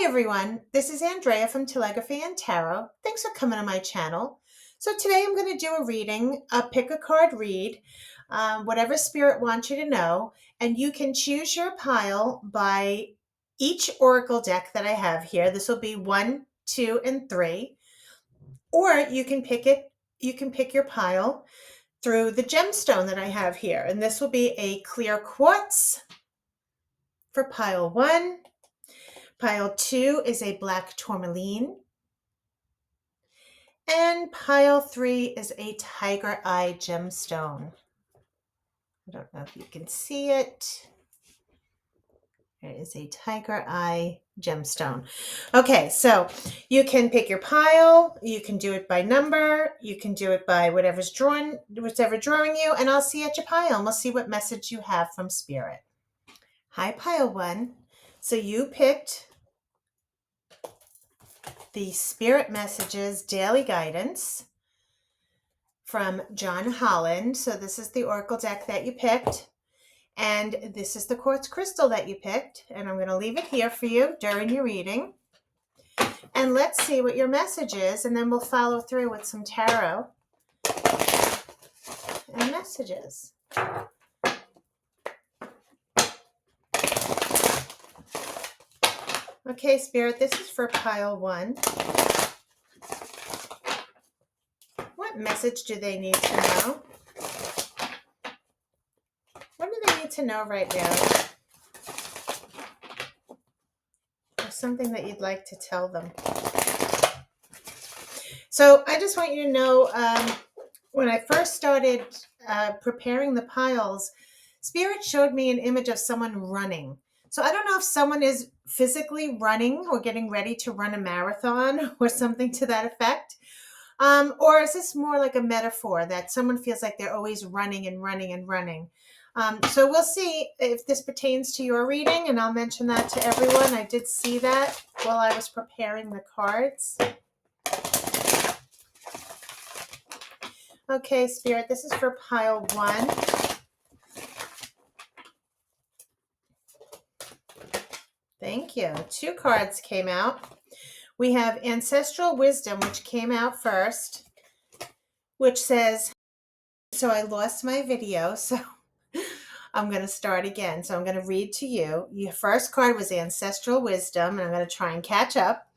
everyone, this is Andrea from Telegraphy and Tarot. Thanks for coming on my channel. So today I'm going to do a reading, a pick a card read, whatever spirit wants you to know, and you can choose your pile by each oracle deck that I have here. This will be 1, 2, and 3, or you can pick your pile through the gemstone that I have here, and this will be a clear quartz for pile 1. Pile 2 is a black tourmaline. And pile 3 is a tiger eye gemstone. I don't know if you can see it. There is a tiger eye gemstone. Okay, so you can pick your pile. You can do it by number. You can do it by whatever's drawing you. And I'll see at your pile and we'll see what message you have from Spirit. Hi, pile 1. So you picked the Spirit Messages Daily Guidance from John Holland. So this is the oracle deck that you picked, and this is the quartz crystal that you picked, and I'm going to leave it here for you during your reading. And let's see what your message is, and then we'll follow through with some tarot and messages. Okay, Spirit, this is for pile 1. What message do they need to know? What do they need to know right now? Or something that you'd like to tell them. So I just want you to know, when I first started preparing the piles, Spirit showed me an image of someone running. So I don't know if someone is physically running or getting ready to run a marathon or something to that effect. Or is this more like a metaphor that someone feels like they're always running and running and running? So we'll see if this pertains to your reading, and I'll mention that to everyone. I did see that while I was preparing the cards. Okay, Spirit, this is for pile 1. Thank you. 2 cards came out. We have Ancestral Wisdom, which came out first, which says, so I lost my video, so I'm going to start again. So I'm going to read to you. Your first card was Ancestral Wisdom, and I'm going to try and catch up.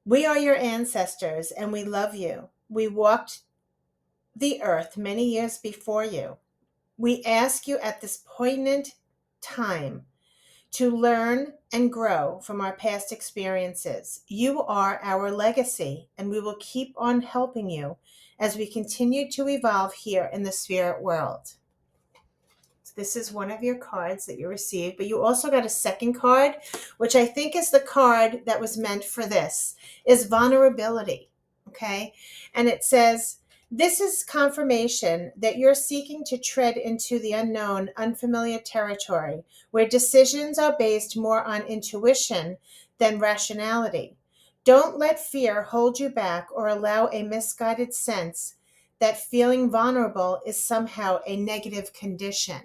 We are your ancestors, and we love you. We walked the earth many years before you. We ask you at this poignant time to learn and grow from our past experiences. You are our legacy, and we will keep on helping you as we continue to evolve here in the spirit world. So this is one of your cards that you received, but you also got a second card, which I think is the card that was meant for this, is vulnerability, okay? And it says, this is confirmation that you're seeking to tread into the unknown, unfamiliar territory where decisions are based more on intuition than rationality. Don't let fear hold you back or allow a misguided sense that feeling vulnerable is somehow a negative condition.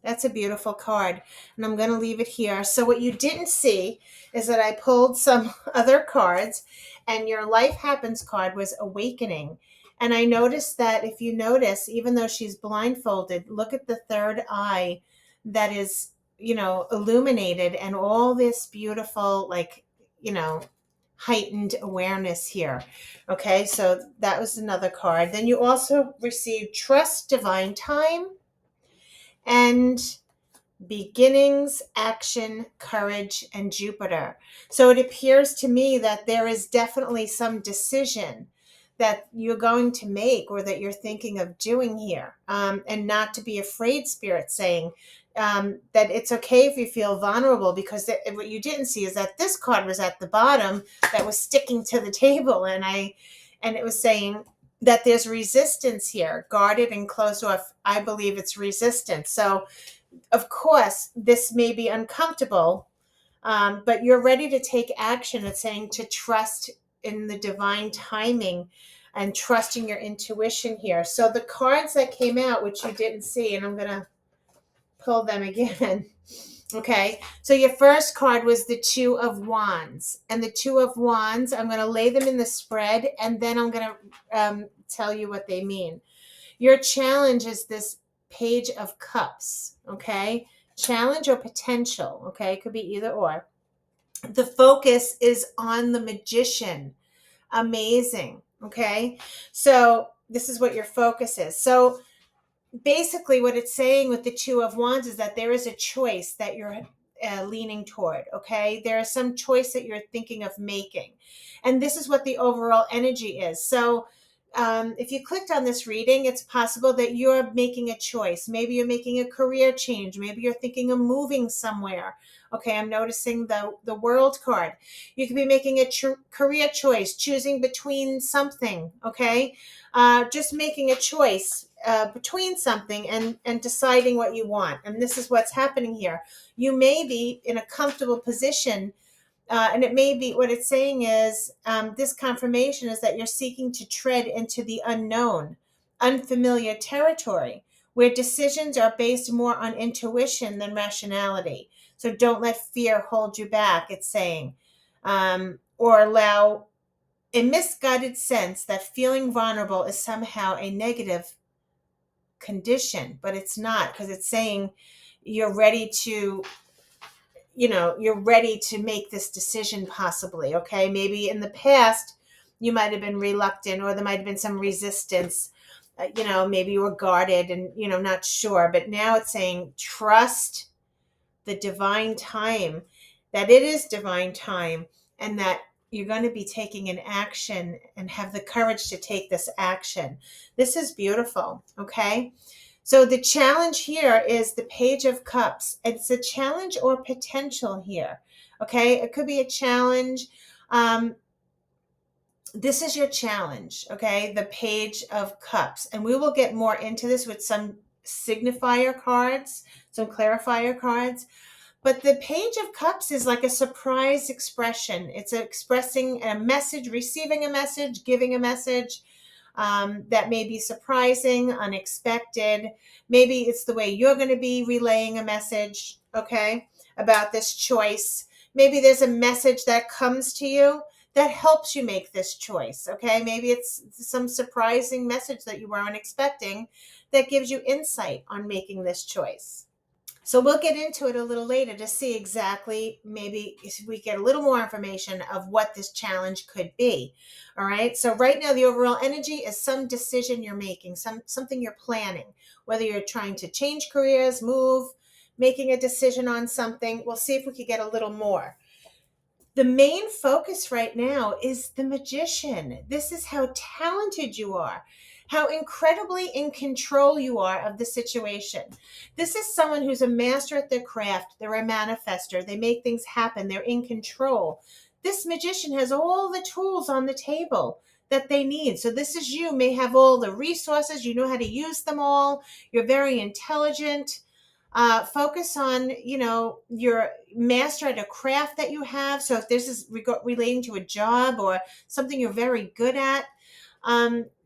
That's a beautiful card, and I'm going to leave it here. So what you didn't see is that I pulled some other cards, and your Life Happens card was Awakening. And I noticed that if you notice, even though she's blindfolded, look at the third eye that is, illuminated, and all this beautiful, heightened awareness here. Okay, so that was another card. Then you also received Trust Divine Time and Beginnings, Action, Courage, and Jupiter. So it appears to me that there is definitely some decision that you're going to make or that you're thinking of doing here, and not to be afraid, Spirit saying that it's okay if you feel vulnerable, because what you didn't see is that this card was at the bottom that was sticking to the table, and it was saying that there's resistance here, guarded and closed off. I believe it's resistance. So of course, this may be uncomfortable, but you're ready to take action. It's saying to trust in the divine timing and trusting your intuition here. So the cards that came out, which you didn't see, and I'm going to pull them again, Okay, so your first card was the Two of Wands. And the Two of Wands, I'm going to lay them in the spread, and then I'm going to tell you what they mean. Your challenge is this Page of Cups, okay? Challenge or potential, okay? It could be either or. The focus is on the Magician. Amazing, okay? So this is what your focus is. So basically what it's saying with the Two of Wands is that there is a choice that you're leaning toward. Okay, there is some choice that you're thinking of making, and this is what the overall energy is. So if you clicked on this reading, it's possible that you're making a choice. Maybe you're making a career change. Maybe you're thinking of moving somewhere. Okay, I'm noticing the World card. You could be making a career choice, choosing between something. Okay, just making a choice between something and deciding what you want. And this is what's happening here. You may be in a comfortable position, and it may be what it's saying is this confirmation is that you're seeking to tread into the unknown, unfamiliar territory where decisions are based more on intuition than rationality. So don't let fear hold you back, it's saying, or allow a misguided sense that feeling vulnerable is somehow a negative condition, but it's not, because it's saying you're ready to, you're ready to make this decision possibly. Okay, maybe in the past you might have been reluctant, or there might have been some resistance, maybe you were guarded and not sure, but now it's saying trust the divine time, that it is divine time, and that you're going to be taking an action and have the courage to take this action. This is beautiful. Okay, so the challenge here is the Page of Cups. It's a challenge or potential here. Okay, it could be a challenge. This is your challenge. Okay, the Page of Cups, and we will get more into this with some signifier cards, some clarifier cards. But the Page of Cups is like a surprise expression. It's expressing a message, receiving a message, giving a message that may be surprising, unexpected. Maybe it's the way you're going to be relaying a message, okay, about this choice. Maybe there's a message that comes to you that helps you make this choice, okay? Maybe it's some surprising message that you weren't expecting that gives you insight on making this choice. So we'll get into it a little later to see exactly, maybe if we get a little more information of what this challenge could be. All right. So right now the overall energy is some decision you're making, something you're planning, whether you're trying to change careers, move, making a decision on something. We'll see if we could get a little more. The main focus right now is the Magician. This is how talented you are, how incredibly in control you are of the situation. This is someone who's a master at their craft. They're a manifester. They make things happen. They're in control. This Magician has all the tools on the table that they need. So this is you, may have all the resources. You know how to use them all. You're very intelligent. Focus on, your master at a craft that you have. So if this is relating to a job or something you're very good at,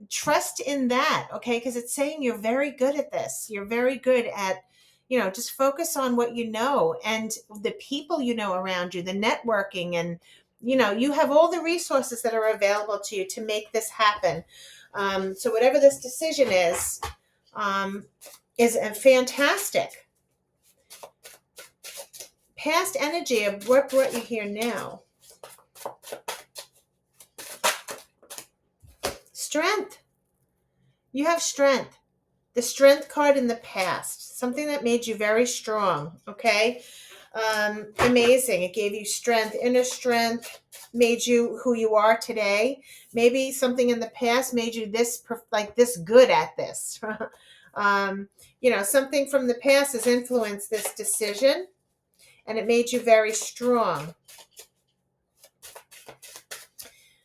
trust in that, okay? Because it's saying you're very good at this. You're very good at, just focus on what you know and the people around you, the networking, and, you have all the resources that are available to you to make this happen. So whatever this decision is fantastic. Past energy of what brought you here now. Strength. You have strength. The Strength card in the past. Something that made you very strong. Okay. Amazing. It gave you strength, inner strength, made you who you are today. Maybe something in the past made you this good at this. Something from the past has influenced this decision, and it made you very strong.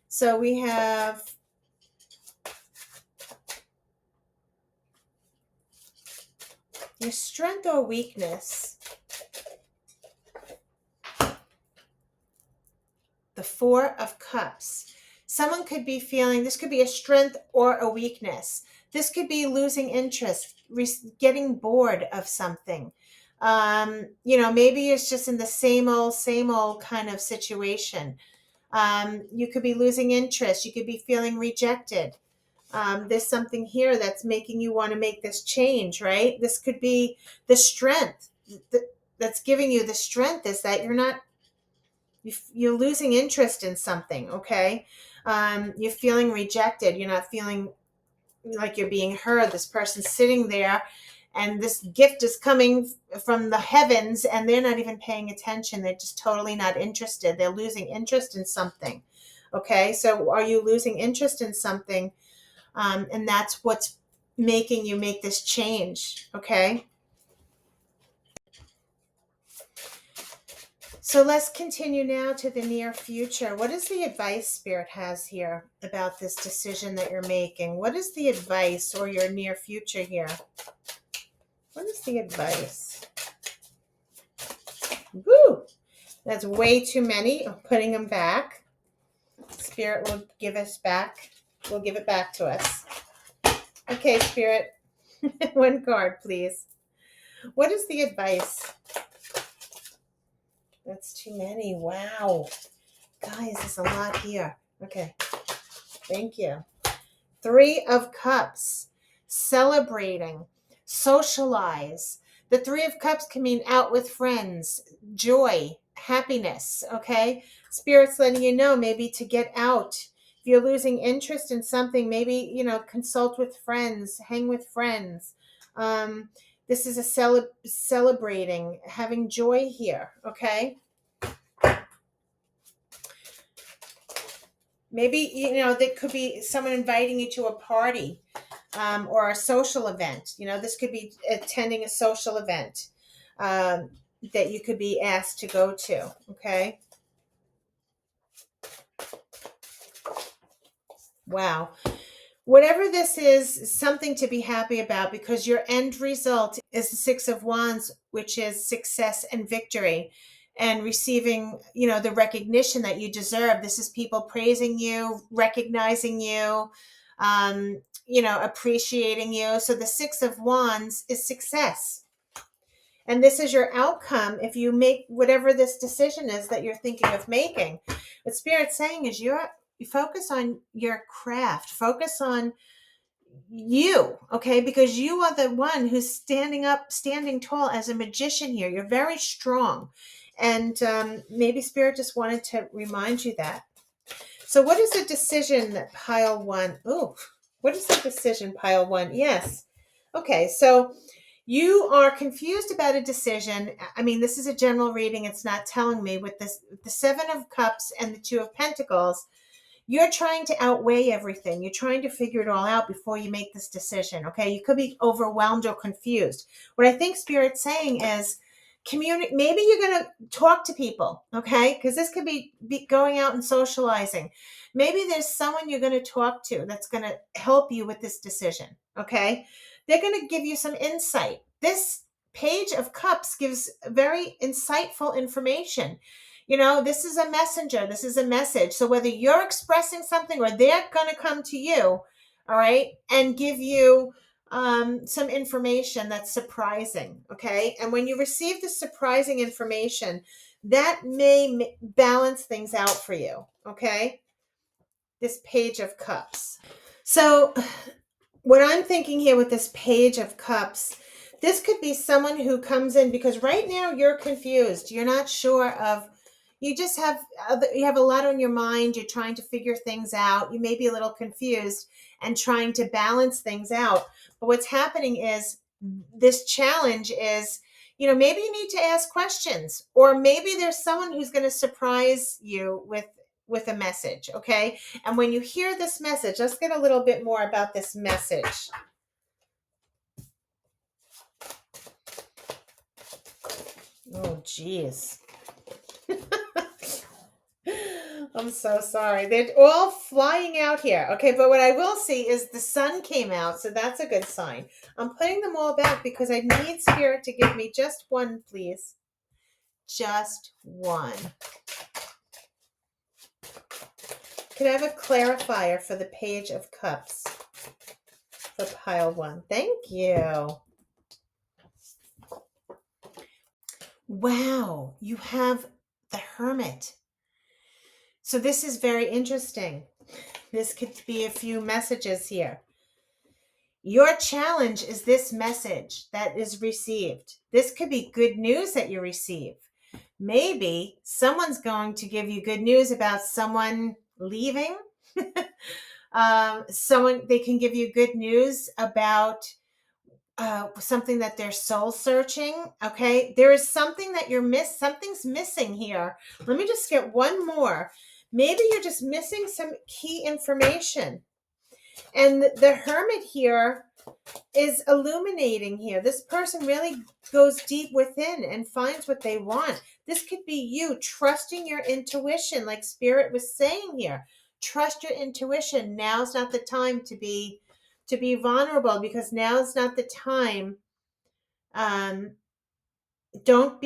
So we have your strength or weakness. The Four of Cups. Someone could be feeling, this could be a strength or a weakness. This could be losing interest, getting bored of something. Maybe it's just in the same old kind of situation. You could be losing interest. You could be feeling rejected. There's something here that's making you want to make this change, right? This could be the strength that's giving you the strength is that you're losing interest in something, okay? You're feeling rejected. You're not feeling like you're being heard. This person's sitting there and this gift is coming from the heavens and they're not even paying attention. They're just totally not interested. They're losing interest in something. Okay, so are you losing interest in something? And that's what's making you make this change. Okay, so let's continue now to the near future. What is the advice Spirit has here about this decision that you're making? What is the advice or your near future here? What is the advice? Woo! That's way too many. I'm putting them back. Spirit will give us back. Will give it back to us. Okay, Spirit. One card, please. What is the advice? That's too many. Wow. Guys, there's a lot here. Okay. Thank you. 3 of Cups. Celebrating. Socialize. The 3 of Cups can mean out with friends, joy, happiness, okay? Spirit's letting you know maybe to get out. If you're losing interest in something, maybe, consult with friends, hang with friends. This is a celebrating, having joy here, okay? Maybe, there could be someone inviting you to a party. Or a social event. This could be attending a social event that you could be asked to go to. Okay. Wow. Whatever this is, something to be happy about because your end result is the 6 of Wands, which is success and victory and receiving, the recognition that you deserve. This is people praising you, recognizing you, appreciating you. So the 6 of Wands is success. And this is your outcome if you make whatever this decision is that you're thinking of making. What Spirit's saying is you focus on your craft, focus on you, okay? Because you are the one who's standing tall as a magician here. You're very strong. And maybe Spirit just wanted to remind you that. So what is the decision that pile 1? Oh, what is the decision, pile 1? Yes. Okay, so you are confused about a decision. I mean, this is a general reading. It's not telling me with this, the 7 of Cups and the 2 of Pentacles. You're trying to outweigh everything. You're trying to figure it all out before you make this decision. Okay. You could be overwhelmed or confused. What I think Spirit's saying is maybe you're going to talk to people. Okay. Because this could be going out and socializing. Maybe there's someone you're going to talk to that's going to help you with this decision. Okay. They're going to give you some insight. This Page of Cups gives very insightful information. This is a messenger. This is a message. So whether you're expressing something or they're going to come to you, all right, and give you some information that's surprising, okay? And when you receive the surprising information, that may balance things out for you, okay? This Page of Cups. So what I'm thinking here with this Page of Cups, this could be someone who comes in because right now you're confused. You're not sure of, you have a lot on your mind. You're trying to figure things out. You may be a little confused and trying to balance things out. But what's happening is this challenge is, maybe you need to ask questions, or maybe there's someone who's going to surprise you with a message. Okay. And when you hear this message, let's get a little bit more about this message. Oh, geez. I'm so sorry. They're all flying out here. Okay, but what I will see is the sun came out, so that's a good sign. I'm putting them all back because I need Spirit to give me just one, please. Just one. Could I have a clarifier for the Page of Cups for pile 1? Thank you. Wow, you have the Hermit. So this is very interesting. This could be a few messages here. Your challenge is this message that is received. This could be good news that you receive. Maybe someone's going to give you good news about someone leaving. Someone, they can give you good news about something that they're soul searching. Okay, there is something that something's missing here. Let me just get one more. Maybe you're just missing some key information. And the Hermit here is illuminating here. This person really goes deep within and finds what they want. This could be you trusting your intuition, like Spirit was saying here. Trust your intuition. Now's not the time to be vulnerable, because now's not the time. Don't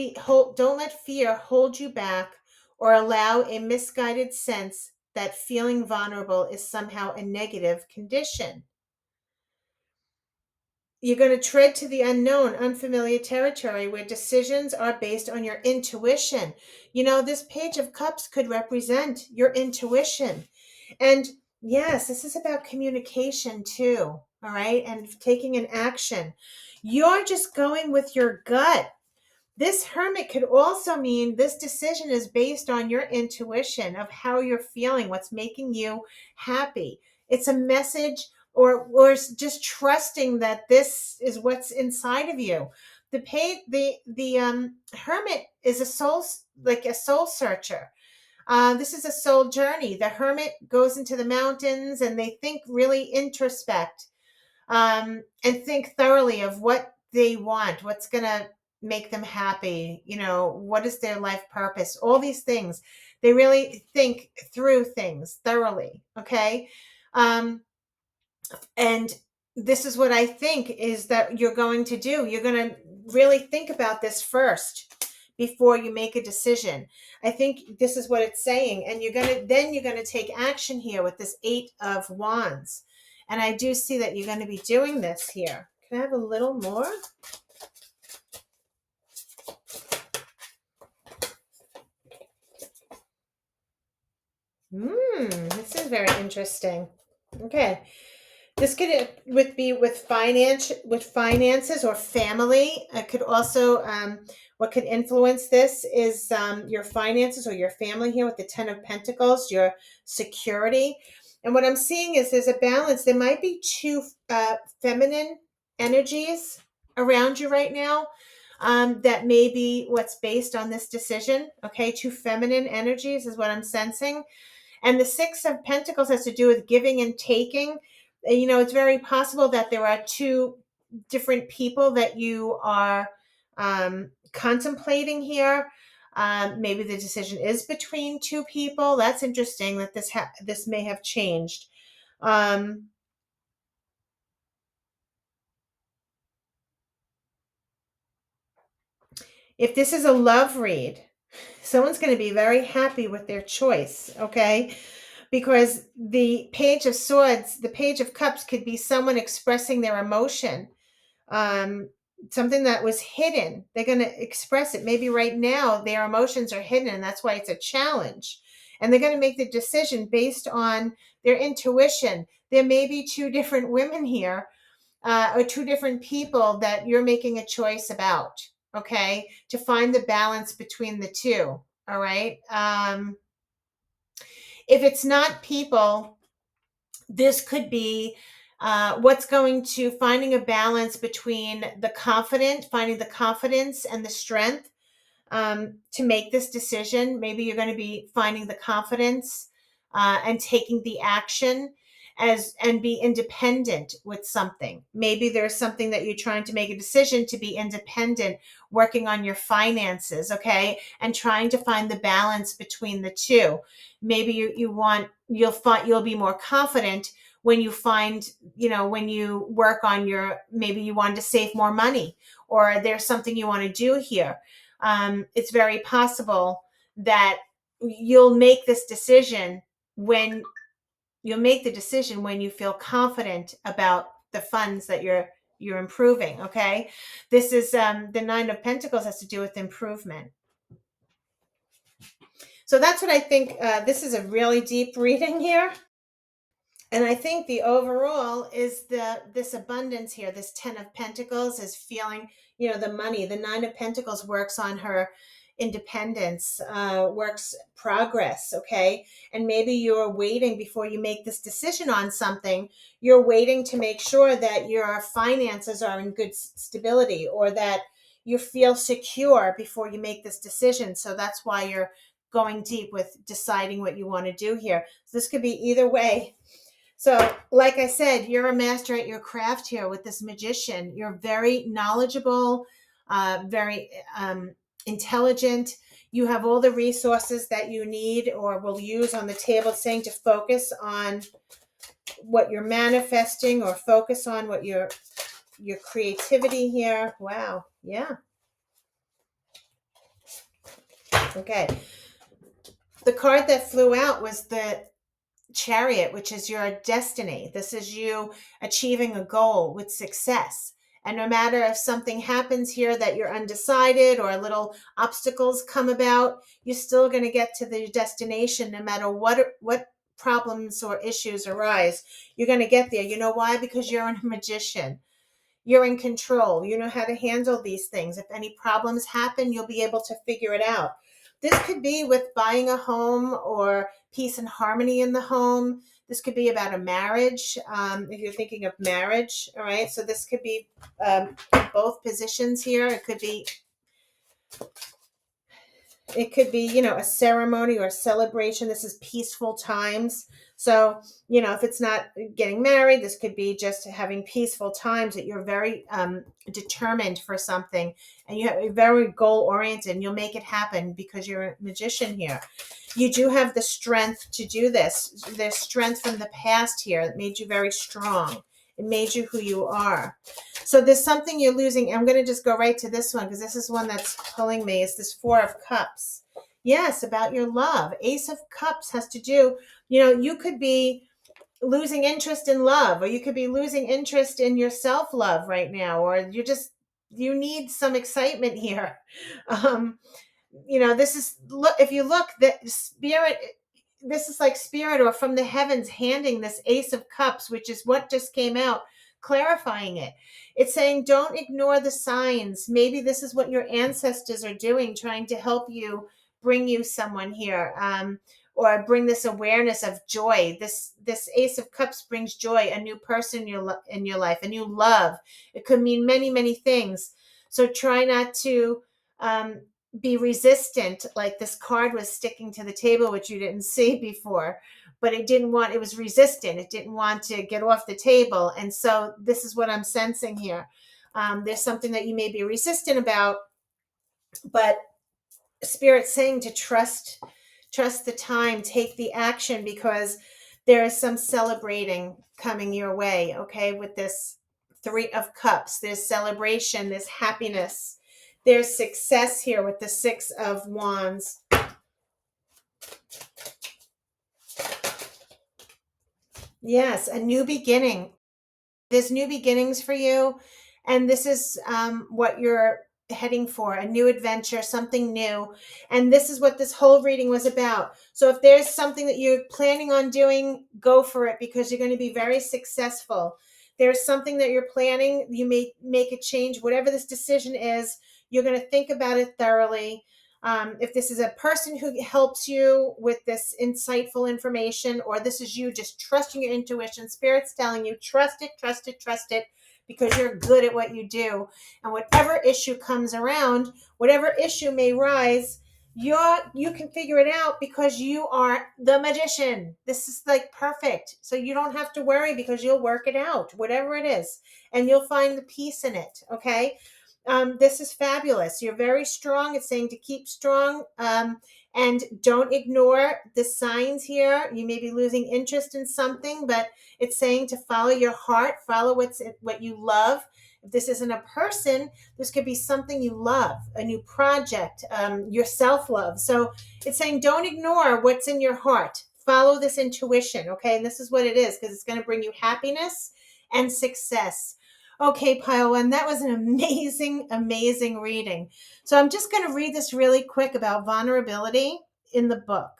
let fear hold you back, or allow a misguided sense that feeling vulnerable is somehow a negative condition. You're going to tread to the unknown, unfamiliar territory where decisions are based on your intuition. You know, this Page of Cups could represent your intuition. And yes, this is about communication too, all right? And taking an action. You're just going with your gut. This Hermit could also mean this decision is based on your intuition of how you're feeling, what's making you happy. It's a message, or just trusting that this is what's inside of you. The Hermit is a soul searcher. This is a soul journey. The Hermit goes into the mountains and they think really introspect, and think thoroughly of what they want, what's going to make them happy, what is their life purpose, all these things. They really think through things thoroughly, okay? And this is what I think is that you're going to do. You're going to really think about this first before you make a decision. I think this is what it's saying. And you're going to take action here with this 8 of Wands. And I do see that you're going to be doing this here. Can I have a little more? This is very interesting. Okay. This could be with finances or family. It could also, what could influence this is your finances or your family here with the 10 of Pentacles, your security. And what I'm seeing is there's a balance. There might be two feminine energies around you right now. That may be what's based on this decision. Okay, two feminine energies is what I'm sensing. And the 6 of Pentacles has to do with giving and taking. It's very possible that there are two different people that you are contemplating here. Maybe the decision is between two people. That's interesting that this may have changed. If this is a love read, someone's going to be very happy with their choice, okay? Because the Page of Swords, the Page of Cups could be someone expressing their emotion, something that was hidden. They're going to express it. Maybe right now their emotions are hidden, and that's why it's a challenge. And they're going to make the decision based on their intuition. There may be two different women here, or two different people that you're making a choice about, okay, to find the balance between the two, all right? If it's not people, this could be what's going to finding a balance between finding the confidence and the strength to make this decision. Maybe you're going to be finding the confidence and taking the action and be independent with something. Maybe there's something that you're trying to make a decision to be independent, working on your finances, okay, and trying to find the balance between the two. Maybe you'll be more confident when you find, when you work on maybe you want to save more money, or there's something you want to do here. It's very possible that you'll make this decision when you feel confident about the funds that you're you're improving. Okay. This is the Nine of Pentacles has to do with improvement. So that's what I think. This is a really deep reading here. And I think the overall is this abundance here, this 10 of Pentacles is feeling, the money. The 9 of Pentacles works on her independence, works progress, okay? And maybe you're waiting before you make this decision on something. You're waiting to make sure that your finances are in good stability, or that you feel secure before you make this decision. So that's why you're going deep with deciding what you want to do here. So this could be either way. So, like I said, you're a master at your craft here with this magician. You're very knowledgeable, very intelligent. You have all the resources that you need or will use on the table. It's saying to focus on what you're manifesting, or focus on what your creativity here. Wow. Yeah. Okay. The card that flew out was the Chariot, which is your destiny. This is you achieving a goal with success. And no matter if something happens here that you're undecided, or little obstacles come about, you're still going to get to the destination no matter what problems or issues arise. You're going to get there. You know why? Because you're a magician. You're in control. You know how to handle these things. If any problems happen, you'll be able to figure it out. This could be with buying a home or peace and harmony in the home. This could be about a marriage, if you're thinking of marriage, all right? So this could be both positions here. It could be, a ceremony or a celebration. This is peaceful times. So, if it's not getting married, this could be just having peaceful times, that you're very determined for something, and you're very goal-oriented, and you'll make it happen because you're a magician here. You do have the strength to do this. There's strength from the past here that made you very strong. It made you who you are. So there's something you're losing. I'm going to just go right to this one because this is one that's pulling me. It's this Four of Cups. Yes, about your love. Ace of Cups has to do, you could be losing interest in love, or you could be losing interest in your self-love right now, or you need some excitement here. This is, look, if you look, the spirit, this is like spirit or from the heavens handing this Ace of Cups, which is what just came out, clarifying it. It's saying don't ignore the signs. Maybe this is what your ancestors are doing, trying to help you, bring you someone here, or bring this awareness of joy. This Ace of Cups brings joy, a new person in your life, a new love. It could mean many, many things. So try not to be resistant, like this card was sticking to the table, which you didn't see before, but it was resistant. It didn't want to get off the table. And so this is what I'm sensing here. There's something that you may be resistant about, but Spirit's saying to trust the time, take the action, because there is some celebrating coming your way, okay? With this Three of Cups, there's celebration, there's happiness. There's success here with the Six of Wands. Yes, a new beginning. There's new beginnings for you. And this is what you're heading for, a new adventure, something new. And this is what this whole reading was about. So if there's something that you're planning on doing, go for it, because you're going to be very successful. There's something that you're planning, you may make a change. Whatever this decision is, you're going to think about it thoroughly. If this is a person who helps you with this insightful information, or this is you just trusting your intuition, Spirit's telling you, trust it, trust it, trust it, because you're good at what you do. And whatever issue comes around, whatever issue may rise, you can figure it out because you are the magician. This is like perfect. So you don't have to worry, because you'll work it out, whatever it is, and you'll find the peace in it. Okay. This is fabulous. You're very strong. It's saying to keep strong, and don't ignore the signs here. You may be losing interest in something, but it's saying to follow your heart, follow what you love. If this isn't a person, this could be something you love, a new project, your self-love. So it's saying don't ignore what's in your heart. Follow this intuition, okay? And this is what it is, because it's going to bring you happiness and success. Okay, Pile One, that was an amazing, amazing reading. So I'm just going to read this really quick about vulnerability in the book.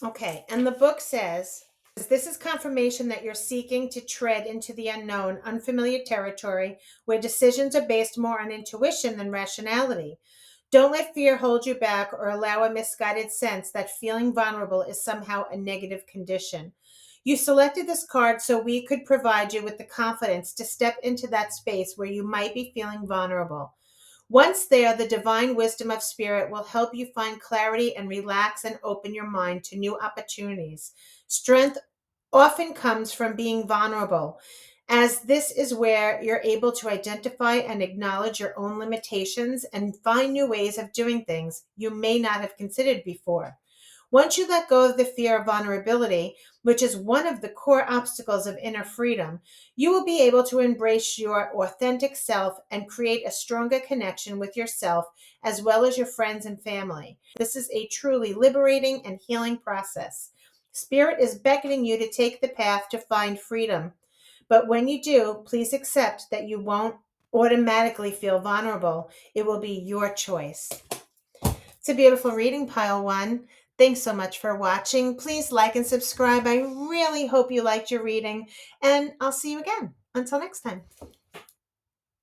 Okay, and the book says, this is confirmation that you're seeking to tread into the unknown, unfamiliar territory where decisions are based more on intuition than rationality. Don't let fear hold you back or allow a misguided sense that feeling vulnerable is somehow a negative condition. You selected this card so we could provide you with the confidence to step into that space where you might be feeling vulnerable. Once there, the divine wisdom of spirit will help you find clarity and relax and open your mind to new opportunities. Strength often comes from being vulnerable, as this is where you're able to identify and acknowledge your own limitations and find new ways of doing things you may not have considered before. Once you let go of the fear of vulnerability, which is one of the core obstacles of inner freedom, you will be able to embrace your authentic self and create a stronger connection with yourself as well as your friends and family. This is a truly liberating and healing process. Spirit is beckoning you to take the path to find freedom. But when you do, please accept that you won't automatically feel vulnerable. It will be your choice. It's a beautiful reading, Pile One. Thanks so much for watching. Please like and subscribe. I really hope you liked your reading, and I'll see you again. Until next time.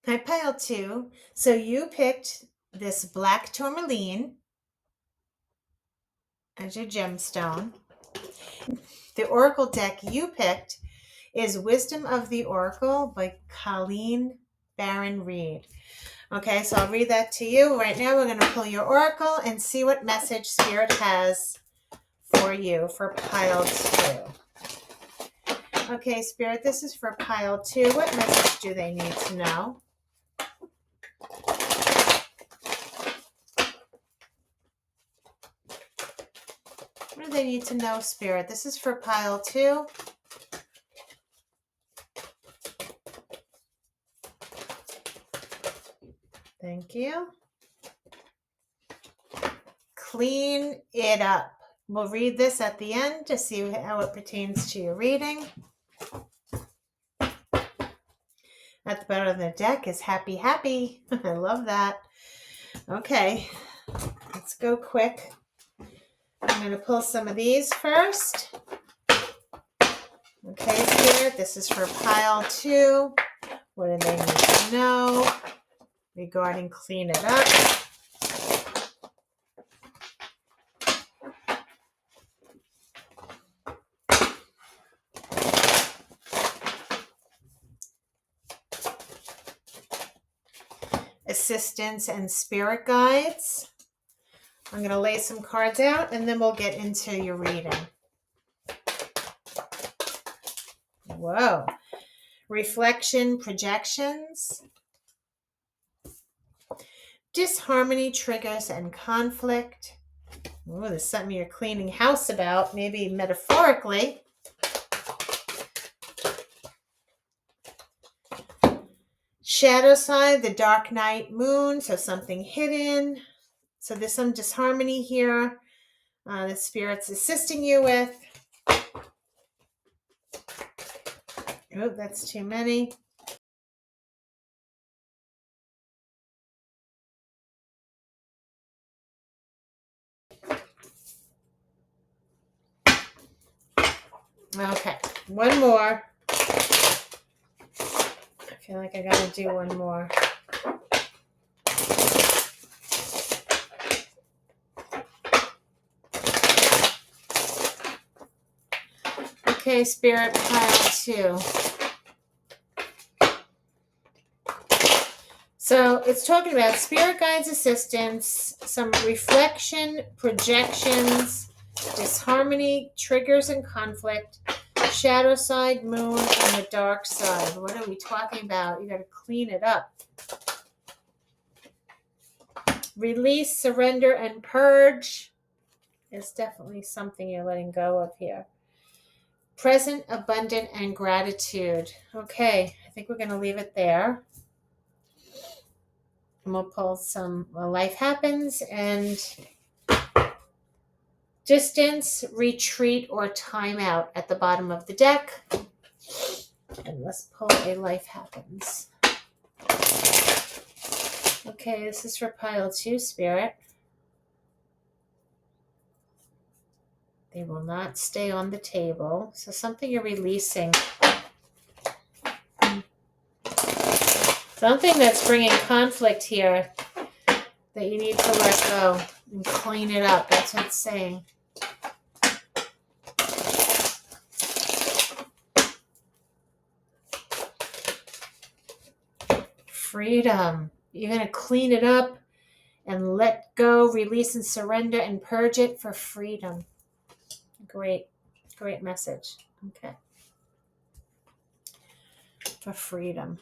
Hi, Pile Two. So you picked this black tourmaline as your gemstone. The oracle deck you picked is Wisdom of the Oracle by Colleen Baron-Reid. Okay, so I'll read that to you. Right now we're going to pull your oracle and see what message Spirit has for you for Pile 2. Okay, Spirit, this is for Pile 2. What message do they need to know? What do they need to know, Spirit? This is for Pile 2. Thank you. Clean it up. We'll read this at the end to see how it pertains to your reading. At the bottom of the deck is happy, happy. I love that. Okay, let's go quick. I'm going to pull some of these first. Okay, Spirit, this is for Pile 2. What do they need to know regarding clean it up? Assistance and spirit guides. I'm going to lay some cards out and then we'll get into your reading. Whoa. Reflection, projections. Disharmony, triggers, and conflict. Oh, there's something you're cleaning house about, maybe metaphorically. Shadow side, the dark night moon, so something hidden. So there's some disharmony here. The Spirit's assisting you with. Oh, that's too many. Okay, one more. I feel like I gotta do one more. Okay, Spirit, Pile 2. So it's talking about spirit guides, assistance, some reflection, projections, disharmony, triggers and conflict, shadow side, moon, and the dark side. What are we talking about? You got to clean it up. Release, surrender, and purge is definitely something you're letting go of here. Present, abundant, and gratitude. Okay, I think we're going to leave it there. And we'll pull some life happens and distance, retreat, or timeout at the bottom of the deck. And let's pull a life happens. Okay, this is for pile 2, Spirit. They will not stay on the table. So something you're releasing. Something that's bringing conflict here that you need to let go and clean it up. That's what it's saying. Freedom. You're going to clean it up and let go, release and surrender and purge it for freedom. Great message. Okay. For freedom.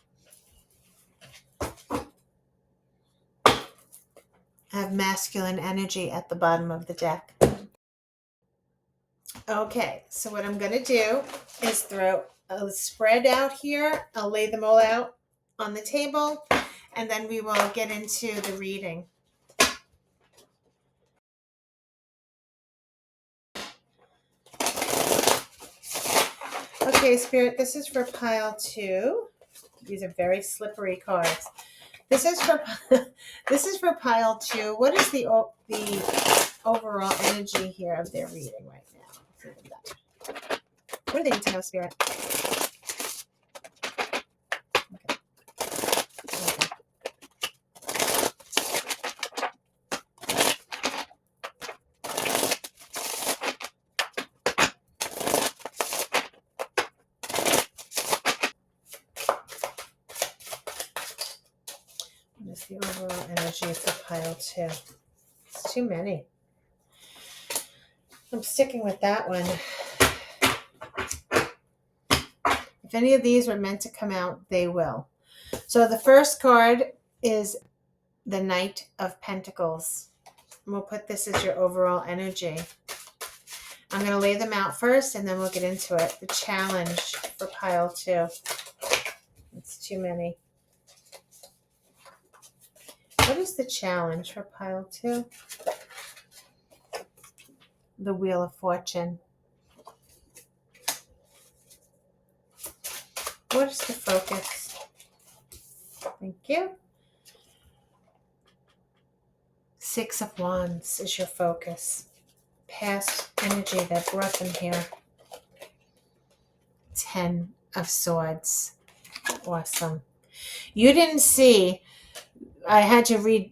I have masculine energy at the bottom of the deck. Okay, so what I'm going to do is throw a spread out here. I'll lay them all out on the table, and then we will get into the reading. Okay, Spirit, this is for pile 2. These are very slippery cards. This is for pile 2. What is the overall energy here of their reading right now? What do they need to know, Spirit? Okay. What is the overall energy for pile 2? It's too many. I'm sticking with that one. If any of these were meant to come out, they will. So the first card is the Knight of Pentacles. And we'll put this as your overall energy. I'm going to lay them out first, and then we'll get into it. The challenge for pile 2. It's too many. What is the challenge for pile 2? The Wheel of Fortune. What is the focus? Thank you. 6 of Wands is your focus. Past energy that brought them here. 10 of Swords. Awesome. You didn't see, I had to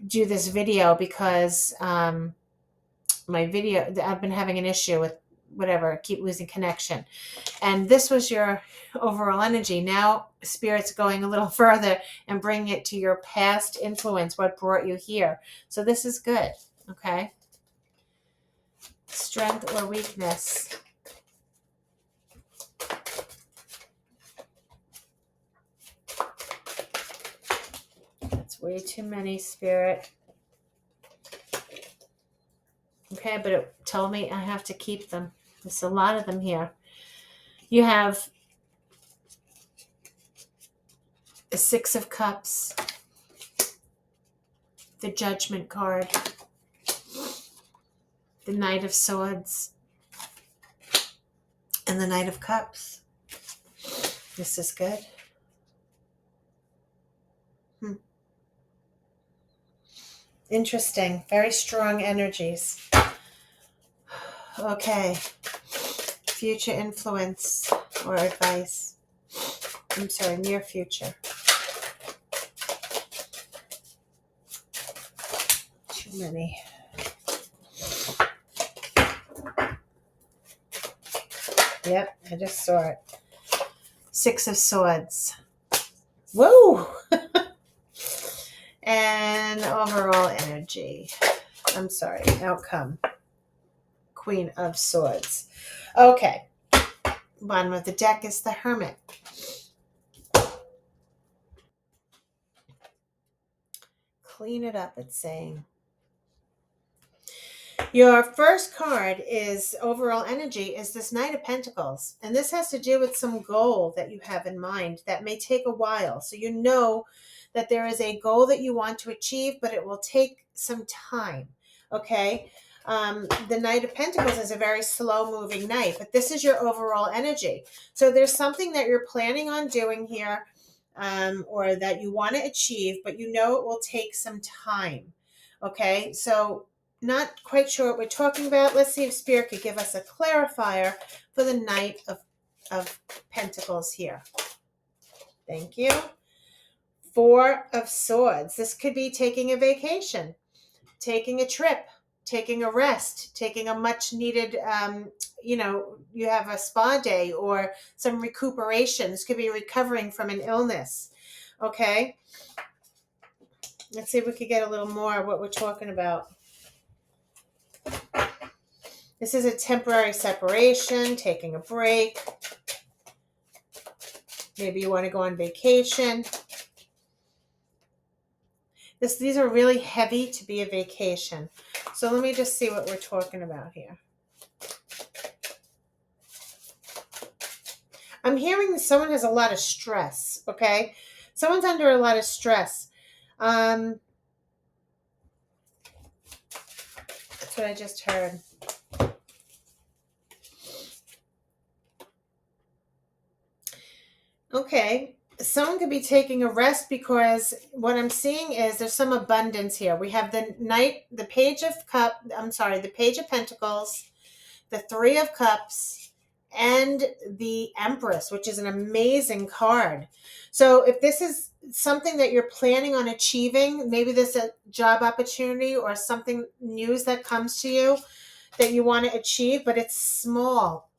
do this video because my video, I've been having an issue with whatever, I keep losing connection. And this was your overall energy. Now Spirit's going a little further and bringing it to your past influence, what brought you here. So this is good, okay? Strength or weakness. That's way too many, Spirit. Okay, but it told me I have to keep them. There's a lot of them here. You have the 6 of Cups, the Judgment card, the Knight of Swords, and the Knight of Cups. This is good. Interesting. Very strong energies. Okay. Future influence or advice. I'm sorry, near future. Too many. Yep, I just saw it. 6 of Swords. Whoa! And overall energy. I'm sorry, outcome. Queen of Swords. Okay. Bottom of the deck is the Hermit. Clean it up, it's saying. Your first card is overall energy is this Knight of Pentacles. And this has to do with some goal that you have in mind that may take a while. So you know that there is a goal that you want to achieve, but it will take some time. Okay. The Knight of Pentacles is a very slow moving knight, but this is your overall energy. So there's something that you're planning on doing here, or that you want to achieve, but you know it will take some time. Okay. So not quite sure what we're talking about. Let's see if Spirit could give us a clarifier for the Knight of Pentacles here. Thank you. Four of Swords. This could be taking a vacation, taking a trip, taking a rest, taking a much needed, you have a spa day or some recuperation. This could be recovering from an illness. Okay. Let's see if we could get a little more of what we're talking about. This is a temporary separation, taking a break. Maybe you want to go on vacation. These are really heavy to be a vacation. So let me just see what we're talking about here. I'm hearing someone has a lot of stress, okay? Someone's under a lot of stress. That's what I just heard. Okay. Someone could be taking a rest because what I'm seeing is there's some abundance here. We have the Page of Pentacles, the Three of Cups, and the Empress, which is an amazing card. So if this is something that you're planning on achieving, maybe this is a job opportunity or something news that comes to you that you want to achieve, but it's small.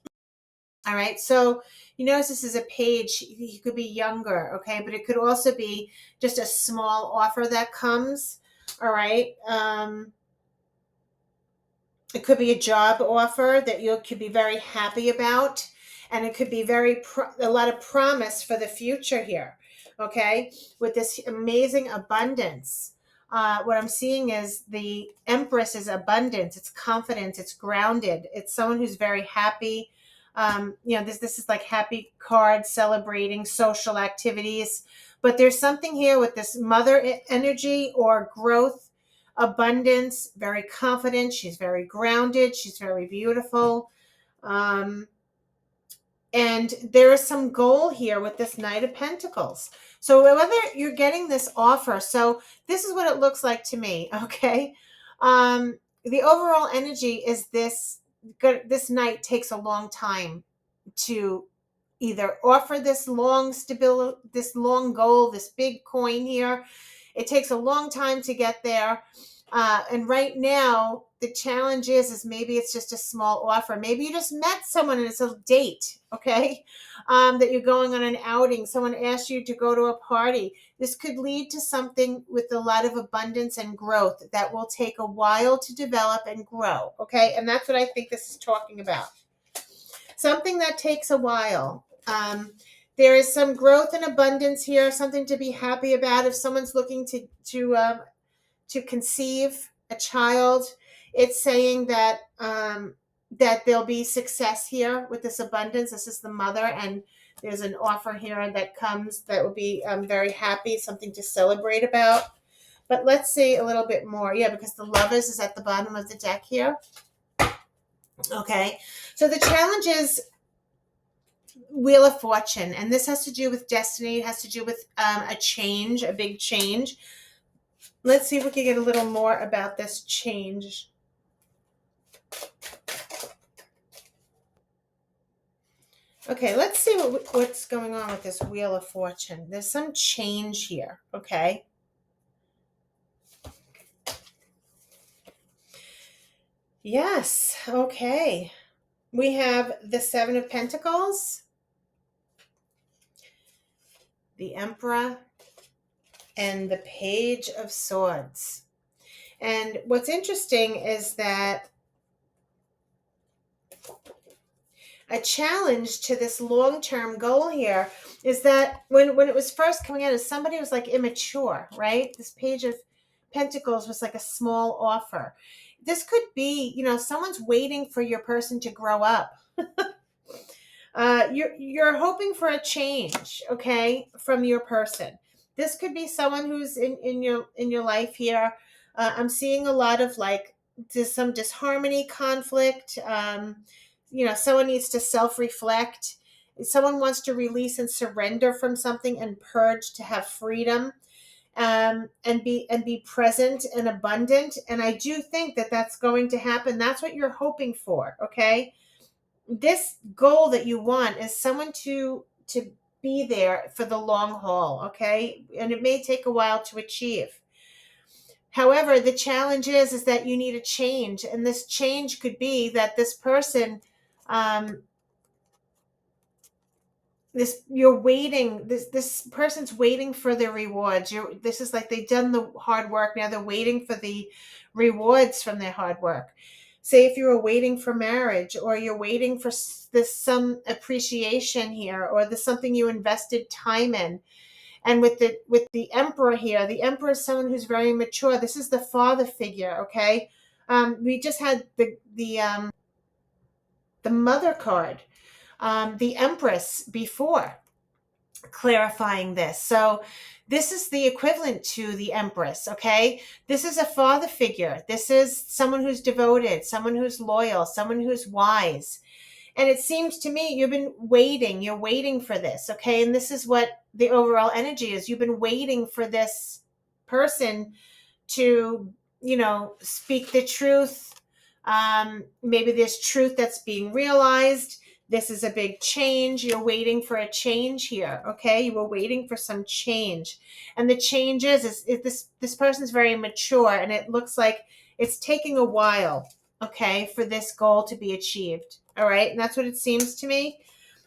All right. So you notice this is a page. You could be younger. Okay. But it could also be just a small offer that comes. All right. It could be a job offer that you could be very happy about. And it could be a lot of promise for the future here. Okay. With this amazing abundance. What I'm seeing is the Empress is abundance. It's confidence. It's grounded. It's someone who's very happy. This is like happy cards, celebrating social activities. But there's something here with this mother energy or growth, abundance, very confident. She's very grounded. She's very beautiful. And there is some goal here with this Knight of Pentacles. So whether you're getting this offer, so this is what it looks like to me, okay? The overall energy is this Knight takes a long time to either offer this long stability, this long goal, this big coin here. It takes a long time to get there. And right now, the challenge is maybe it's just a small offer. Maybe you just met someone and it's a date, okay? That you're going on an outing. Someone asked you to go to a party. This could lead to something with a lot of abundance and growth that will take a while to develop and grow, okay? And that's what I think this is talking about. Something that takes a while. There is some growth and abundance here, something to be happy about. If someone's looking to conceive a child, it's saying that that there'll be success here with this abundance. This is the mother, and there's an offer here that comes that will be very happy, something to celebrate about. But let's see a little bit more. Yeah, because the Lovers is at the bottom of the deck here. Okay, so the challenge is Wheel of Fortune, and this has to do with destiny. It has to do with a change, a big change. Let's see if we can get a little more about this change. Okay, let's see what's going on with this Wheel of Fortune. There's some change here, okay? Yes, okay. We have the Seven of Pentacles, the Emperor, and the Page of Swords. And what's interesting is that a challenge to this long-term goal here is that when it was first coming out, somebody was like immature, right? This Page of Pentacles was like a small offer. this could be, someone's waiting for your person to grow up. You're hoping for a change, okay, from your person. This could be someone who's in your life here. I'm seeing a lot of like some disharmony, conflict. Someone needs to self-reflect. Someone wants to release and surrender from something and purge to have freedom, and be present and abundant. And I do think that that's going to happen. That's what you're hoping for, okay? This goal that you want is someone to be there for the long haul, okay? And it may take a while to achieve. However, the challenge is that you need a change, and this change could be that this person, you're waiting, this person's waiting for the rewards. This is like they've done the hard work, now they're waiting for the rewards from their hard work. Say if you were waiting for marriage, or you're waiting for some appreciation here, or there's something you invested time in. And with the emperor here, the emperor is someone who's very mature. This is the father figure, okay? We just had the mother card, the empress before, clarifying this. So this is the equivalent to the empress, okay? This is a father figure. This is someone who's devoted, someone who's loyal, someone who's wise. And it seems to me you've been waiting. You're waiting for this, okay? And this is what the overall energy is. You've been waiting for this person to, speak the truth. Maybe there's truth that's being realized. This is a big change. You're waiting for a change here, okay? You were waiting for some change. And the change is this person's very mature, and it looks like it's taking a while, okay, for this goal to be achieved. All right? And that's what it seems to me.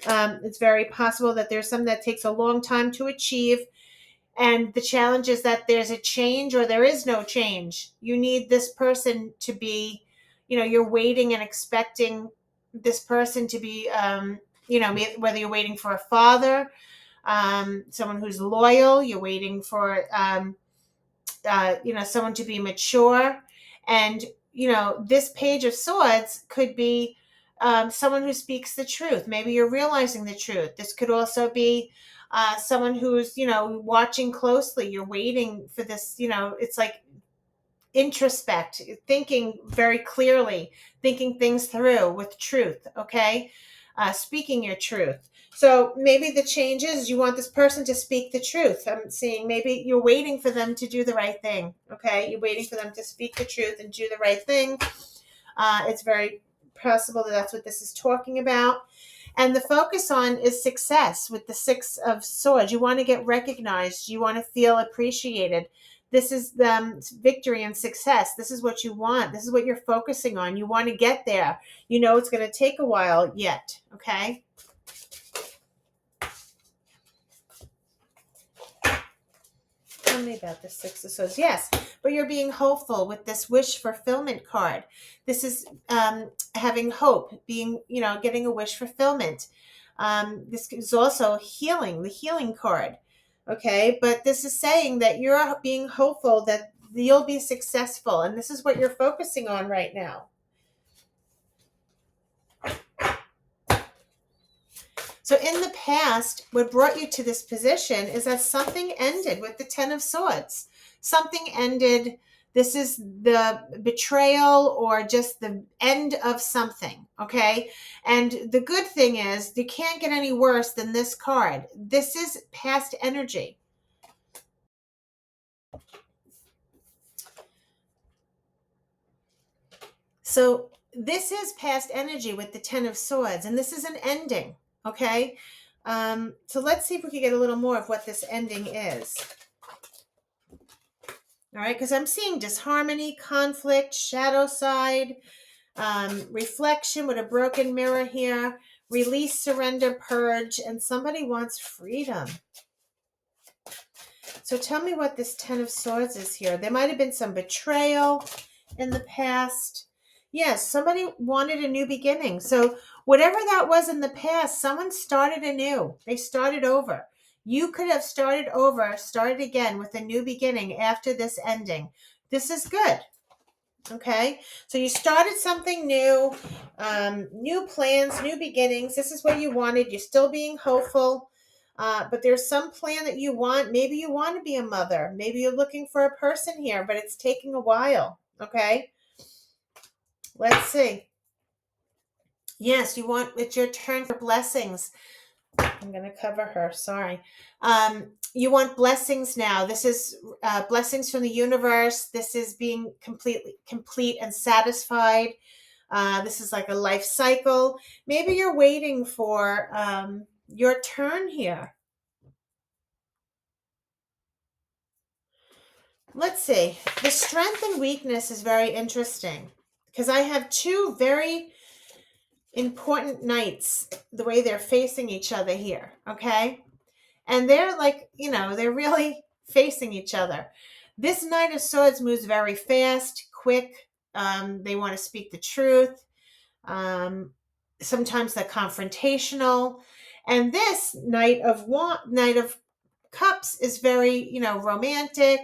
It's very possible that there's something that takes a long time to achieve. And the challenge is that there's a change or there is no change. You need this person to be, you're waiting and expecting this person to be, whether you're waiting for a father, someone who's loyal, you're waiting for, someone to be mature. And, this Page of Swords could be someone who speaks the truth. Maybe you're realizing the truth. This could also be someone who's, watching closely. You're waiting for this, it's like introspect, thinking very clearly, thinking things through with truth, okay? Speaking your truth. So maybe the change is you want this person to speak the truth. I'm seeing maybe you're waiting for them to do the right thing, okay? You're waiting for them to speak the truth and do the right thing. It's very possible that that's what this is talking about. And the focus on is success with the Six of Swords. You want to get recognized. You want to feel appreciated. This is the victory and success. This is what you want. This is what you're focusing on. You want to get there. It's going to take a while yet, okay? Tell me about the Six of Swords. Yes, but you're being hopeful with this wish fulfillment card. This is having hope, being, getting a wish fulfillment. This is also healing, the healing card. Okay, but this is saying that you're being hopeful that you'll be successful, and this is what you're focusing on right now. So in the past, what brought you to this position is that something ended with the Ten of Swords. Something ended. This is the betrayal or just the end of something, okay? And the good thing is you can't get any worse than this card. This is past energy. So this is past energy with the Ten of Swords, and this is an ending, okay? So let's see if we can get a little more of what this ending is. All right, because I'm seeing disharmony, conflict, shadow side, reflection with a broken mirror here, release, surrender, purge, and somebody wants freedom. So tell me what this Ten of Swords is here. There might have been some betrayal in the past. Yes, somebody wanted a new beginning. So whatever that was in the past, someone started anew. They started over. You could have started over, started again with a new beginning after this ending. This is good. Okay, so you started something new, new plans, new beginnings. This is what you wanted. You're still being hopeful, but there's some plan that you want. Maybe you want to be a mother. Maybe you're looking for a person here, but it's taking a while. Okay, let's see. Yes, it's your turn for blessings. I'm going to cover her. Sorry. You want blessings now. This is blessings from the universe. This is being complete and satisfied. This is like a life cycle. Maybe you're waiting for your turn here. Let's see. The strength and weakness is very interesting because I have two very important knights, the way they're facing each other here. Okay. And they're like, they're really facing each other. This Knight of Swords moves very fast, quick. They want to speak the truth. Sometimes they're confrontational. And this Knight of Cups is very, romantic.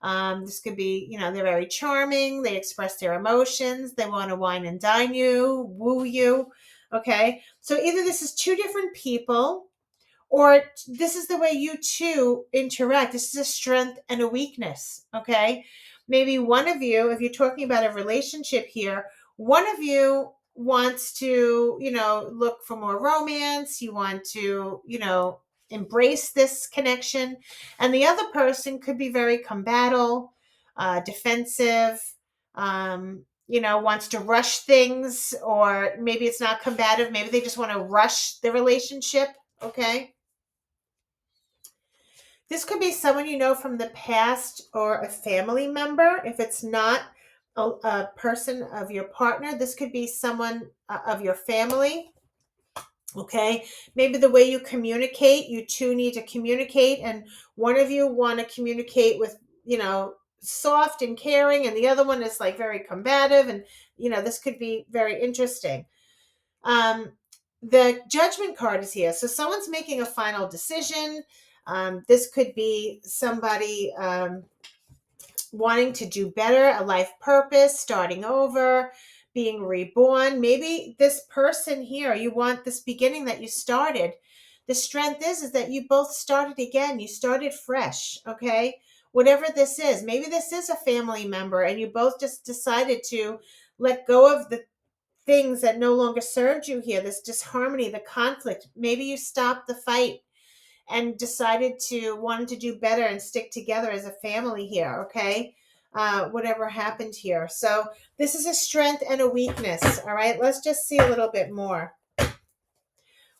This could be, they're very charming. They express their emotions. They want to wine and dine you, woo you. Okay. So either this is two different people, or this is the way you two interact. This is a strength and a weakness. Okay. Maybe one of you, if you're talking about a relationship here, one of you wants to, look for more romance. You want to, embrace this connection. And the other person could be very combative, defensive, wants to rush things, or maybe it's not combative. Maybe they just want to rush the relationship. Okay. This could be someone you know from the past or a family member. If it's not a person of your partner, this could be someone of your family. Okay. Maybe the way you communicate, you two need to communicate, and one of you want to communicate with, soft and caring, and the other one is like very combative. And, this could be very interesting. The Judgment card is here. So someone's making a final decision. This could be somebody wanting to do better, a life purpose, starting over, being reborn. Maybe this person here, you want this beginning that you started. The strength is that you both started again. You started fresh, okay? Whatever this is, maybe this is a family member and you both just decided to let go of the things that no longer served you here, this disharmony, the conflict. Maybe you stopped the fight and decided to wanted to do better and stick together as a family here. Okay. Whatever happened here. So this is a strength and a weakness. All right. Let's just see a little bit more.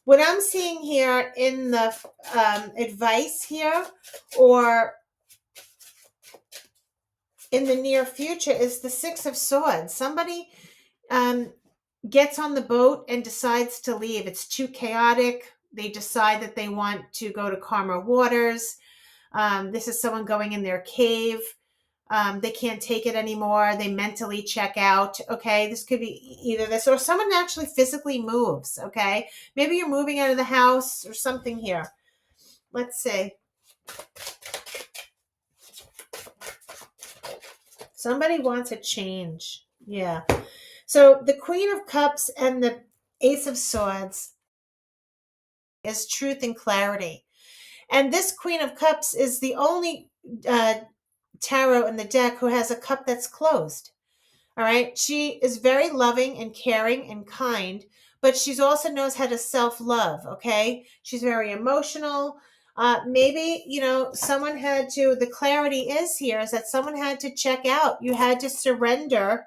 What I'm seeing here in the advice here, or in the near future, is the Six of Swords. Somebody gets on the boat and decides to leave. It's too chaotic. They decide that they want to go to calmer waters. This is someone going in their cave. They can't take it anymore. They mentally check out. Okay. This could be either this or someone actually physically moves. Okay. Maybe you're moving out of the house or something here. Let's see. Somebody wants a change. Yeah. So the Queen of Cups and the Ace of Swords is truth and clarity. And this Queen of Cups is the only tarot in the deck who has a cup that's closed. All right. She is very loving and caring and kind, but she's also knows how to self-love. Okay. She's very emotional. Maybe, someone had to, the clarity is that someone had to check out. You had to surrender,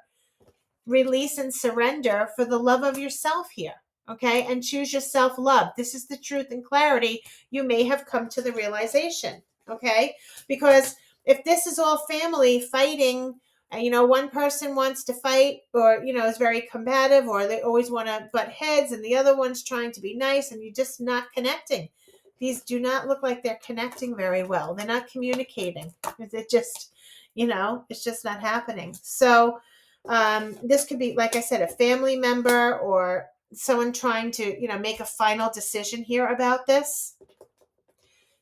release and surrender for the love of yourself here. Okay. And choose your self-love. This is the truth and clarity. You may have come to the realization. Okay. Because if this is all family fighting, and one person wants to fight, or is very combative, or they always want to butt heads, and the other one's trying to be nice, and you're just not connecting. These do not look like they're connecting very well. They're not communicating. It just, it's just not happening. So this could be, like I said, a family member or someone trying to, make a final decision here about this.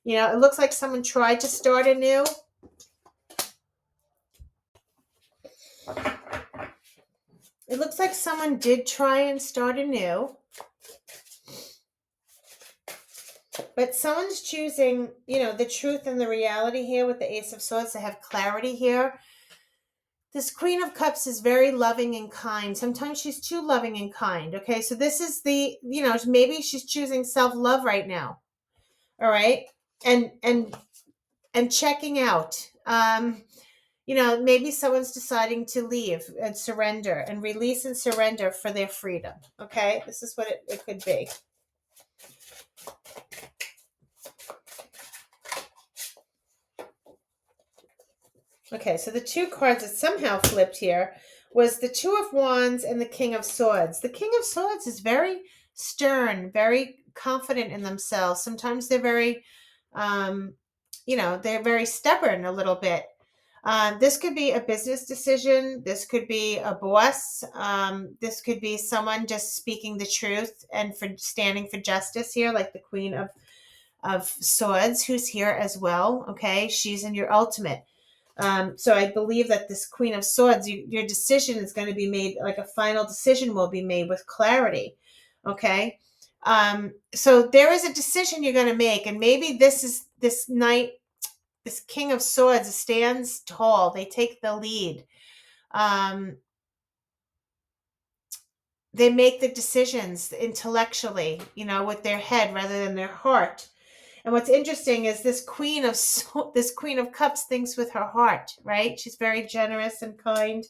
It looks like someone tried to start anew. It looks like someone did try and start anew. But someone's choosing, the truth and the reality here with the Ace of Swords to have clarity here. This Queen of Cups is very loving and kind. Sometimes she's too loving and kind. Okay, so this is maybe she's choosing self-love right now. All right, and checking out. Maybe someone's deciding to leave and surrender and release and surrender for their freedom. Okay, this is what it could be. Okay, so the two cards that somehow flipped here was the Two of Wands and the King of Swords. The King of Swords is very stern, very confident in themselves. Sometimes they're very, they're very stubborn a little bit. This could be a business decision. This could be a boss. This could be someone just speaking the truth and for standing for justice here, like the Queen of Swords, who's here as well. Okay, she's in your ultimate. So I believe that this Queen of Swords, your decision is going to be made, like a final decision will be made with clarity. Okay. So there is a decision you're going to make, and maybe this knight, this King of Swords stands tall. They take the lead. They make the decisions intellectually, with their head rather than their heart. And what's interesting is this Queen of Cups thinks with her heart, right? She's very generous and kind.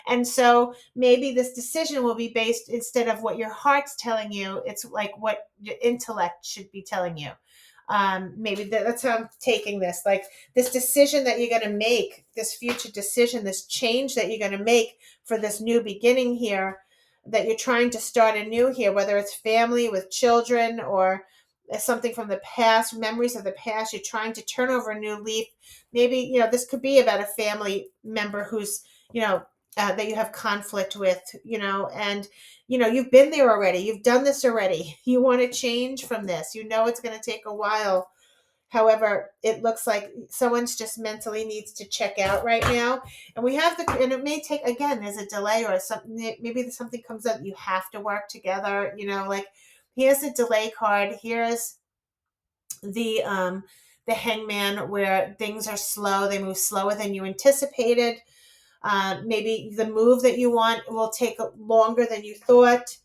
And so maybe this decision will be based, instead of what your heart's telling you, it's like what your intellect should be telling you. Maybe that's how I'm taking this. Like this decision that you're going to make, this future decision, this change that you're going to make for this new beginning here, that you're trying to start anew here, whether it's family with children or something from the past, memories of the past, you're trying to turn over a new leaf. Maybe, this could be about a family member who's, that you have conflict with, and, you've been there already. You've done this already. You want to change from this. It's going to take a while. However, it looks like someone's just mentally needs to check out right now. And and it may take, again, there's a delay or something, maybe something comes up, you have to work together, like, here's a delay card. Here's the Hangman, where things are slow. They move slower than you anticipated. Maybe the move that you want will take longer than you thought.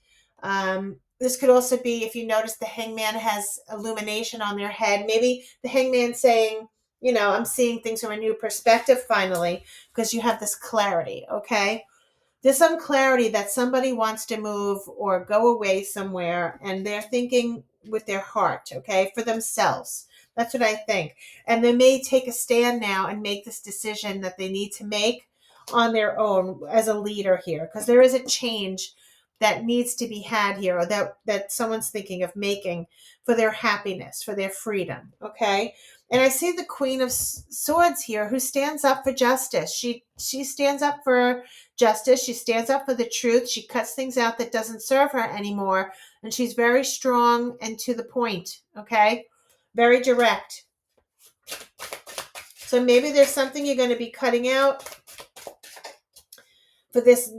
This could also be, if you notice, the Hangman has illumination on their head. Maybe the Hangman saying, I'm seeing things from a new perspective finally, because you have this clarity, okay? This unclarity that somebody wants to move or go away somewhere, and they're thinking with their heart, okay, for themselves. That's what I think. And they may take a stand now and make this decision that they need to make on their own as a leader here, because there is a change that needs to be had here, or that someone's thinking of making for their happiness, for their freedom, okay? And I see the Queen of Swords here, who stands up for justice. She stands up for justice. She stands up for the truth. She cuts things out that doesn't serve her anymore. And she's very strong and to the point, okay? Very direct. So maybe there's something you're going to be cutting out for this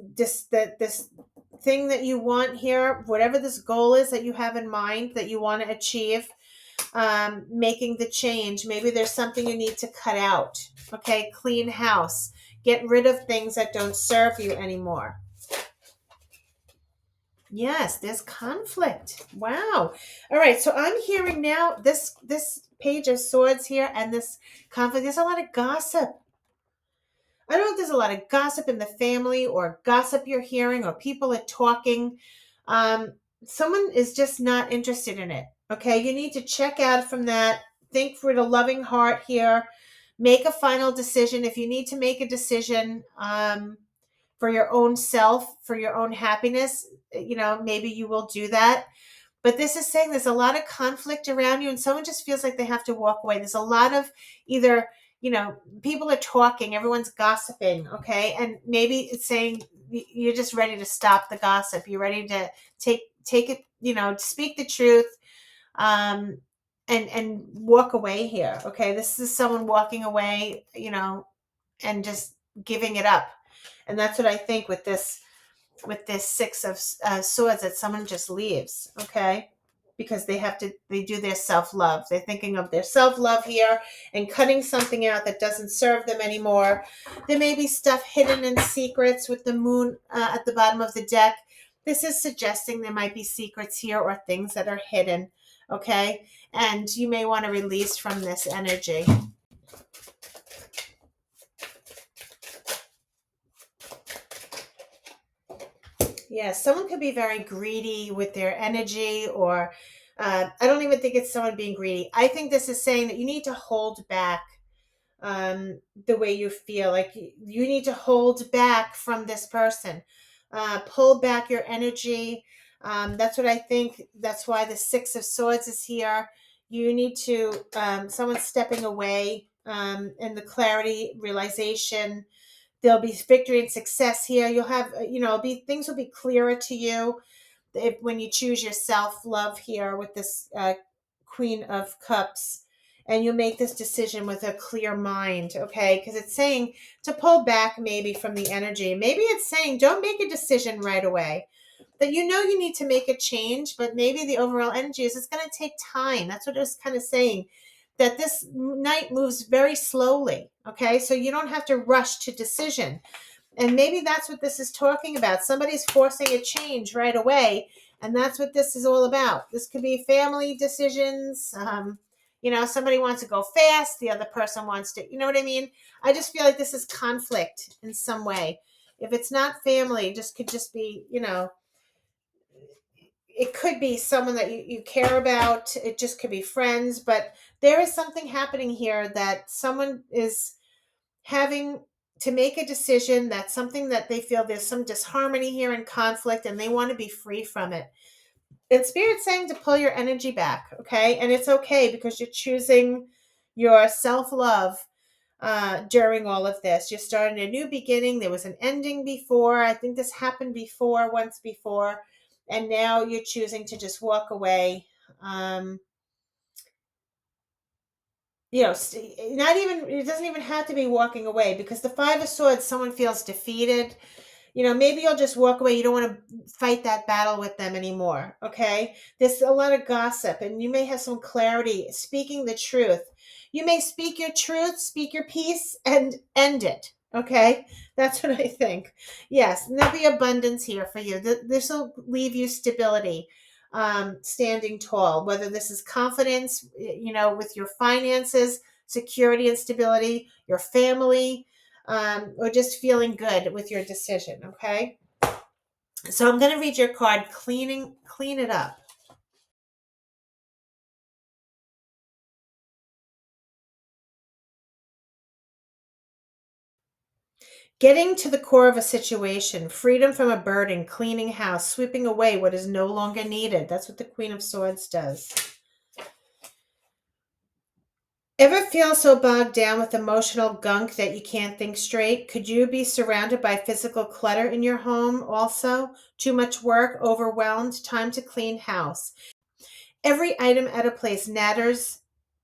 thing that you want here, whatever this goal is that you have in mind that you want to achieve. Making the change. Maybe there's something you need to cut out. Okay, clean house. Get rid of things that don't serve you anymore. Yes, there's conflict. Wow. All right, so I'm hearing now this Page of Swords here, and this conflict. There's a lot of gossip. I don't know if there's a lot of gossip in the family, or gossip you're hearing, or people are talking. Someone is just not interested in it. Okay, you need to check out from that. Think with a loving heart here. Make a final decision. If you need to make a decision for your own self, for your own happiness, maybe you will do that. But this is saying there's a lot of conflict around you, and someone just feels like they have to walk away. There's a lot of either, people are talking, everyone's gossiping, okay? And maybe it's saying you're just ready to stop the gossip. You're ready to take it, speak the truth, and walk away here, okay? This is someone walking away, and just giving it up. And that's what I think with this with this Six of Swords, that someone just leaves, okay? Because they do their self-love. They're thinking of their self-love here and cutting something out that doesn't serve them anymore. There may be stuff hidden in secrets with the moon at the bottom of the deck. This is suggesting there might be secrets here or things that are hidden, okay? And you may want to release from this energy. Yeah, someone could be very greedy with their energy, or I don't even think it's someone being greedy. I think this is saying that you need to hold back the way you feel. Like you need to hold back from this person, pull back your energy. That's what I think. That's why the Six of Swords is here. You need to, someone stepping away, and the clarity, realization. There'll be victory and success here. You'll have, things will be clearer to you when you choose your self-love here with this Queen of Cups, and you make this decision with a clear mind, okay? Because it's saying to pull back maybe from the energy. Maybe it's saying don't make a decision right away. That you need to make a change, but maybe the overall energy is it's going to take time. That's what it's kind of saying. That this night moves very slowly, okay? So you don't have to rush to decision. And maybe that's what this is talking about. Somebody's forcing a change right away. And that's what this is all about. This could be family decisions. Somebody wants to go fast. The other person wants to, you know what I mean? I just feel like this is conflict in some way. If it's not family, it just could just be, it could be someone that you care about. It just could be friends. But there is something happening here that someone is having to make a decision. That's something that they feel there's some disharmony here and conflict, and they want to be free from it. And Spirit's saying to pull your energy back, okay? And it's okay because you're choosing your self-love during all of this. You're starting a new beginning. There was an ending before. I think this happened once before. And now you're choosing to just walk away. Not even, it doesn't even have to be walking away, because the Five of Swords, someone feels defeated. Maybe you'll just walk away. You don't want to fight that battle with them anymore. Okay. There's a lot of gossip, and you may have some clarity speaking the truth. You may speak your truth, speak your piece, and end it. Okay. That's what I think. Yes. And there'll be abundance here for you. This will leave you stability, standing tall, whether this is confidence, with your finances, security and stability, your family, or just feeling good with your decision. Okay. So I'm going to read your card, clean it up. Getting to the core of a situation, freedom from a burden, cleaning house, sweeping away what is no longer needed. That's what the Queen of Swords does. Ever feel so bogged down with emotional gunk that you can't think straight? Could you be surrounded by physical clutter in your home also? Too much work, overwhelmed, time to clean house. Every item at a place natters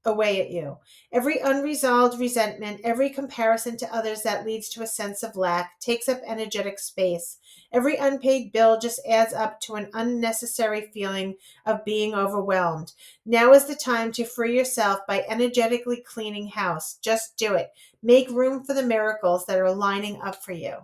away at you. Every unresolved resentment, every comparison to others that leads to a sense of lack takes up energetic space. Every unpaid bill just adds up to an unnecessary feeling of being overwhelmed. Now is the time to free yourself by energetically cleaning house. Just do it. Make room for the miracles that are lining up for you.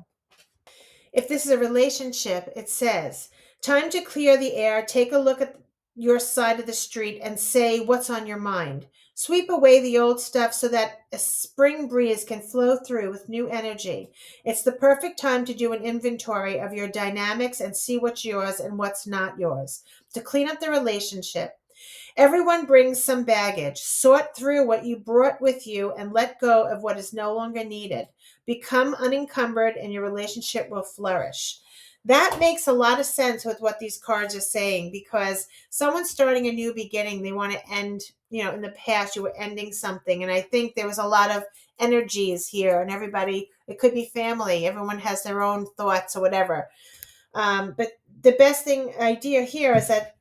If this is a relationship, it says, time to clear the air, take a look at your side of the street and say what's on your mind. Sweep away the old stuff so that a spring breeze can flow through with new energy. It's the perfect time to do an inventory of your dynamics and see what's yours and what's not yours. To clean up the relationship. Everyone brings some baggage. Sort through what you brought with you and let go of what is no longer needed. Become unencumbered and your relationship will flourish. That makes a lot of sense with what these cards are saying, because someone's starting a new beginning. They want to end, in the past you were ending something. And I think there was a lot of energies here, and everybody, it could be family. Everyone has their own thoughts or whatever. But the best idea here is that,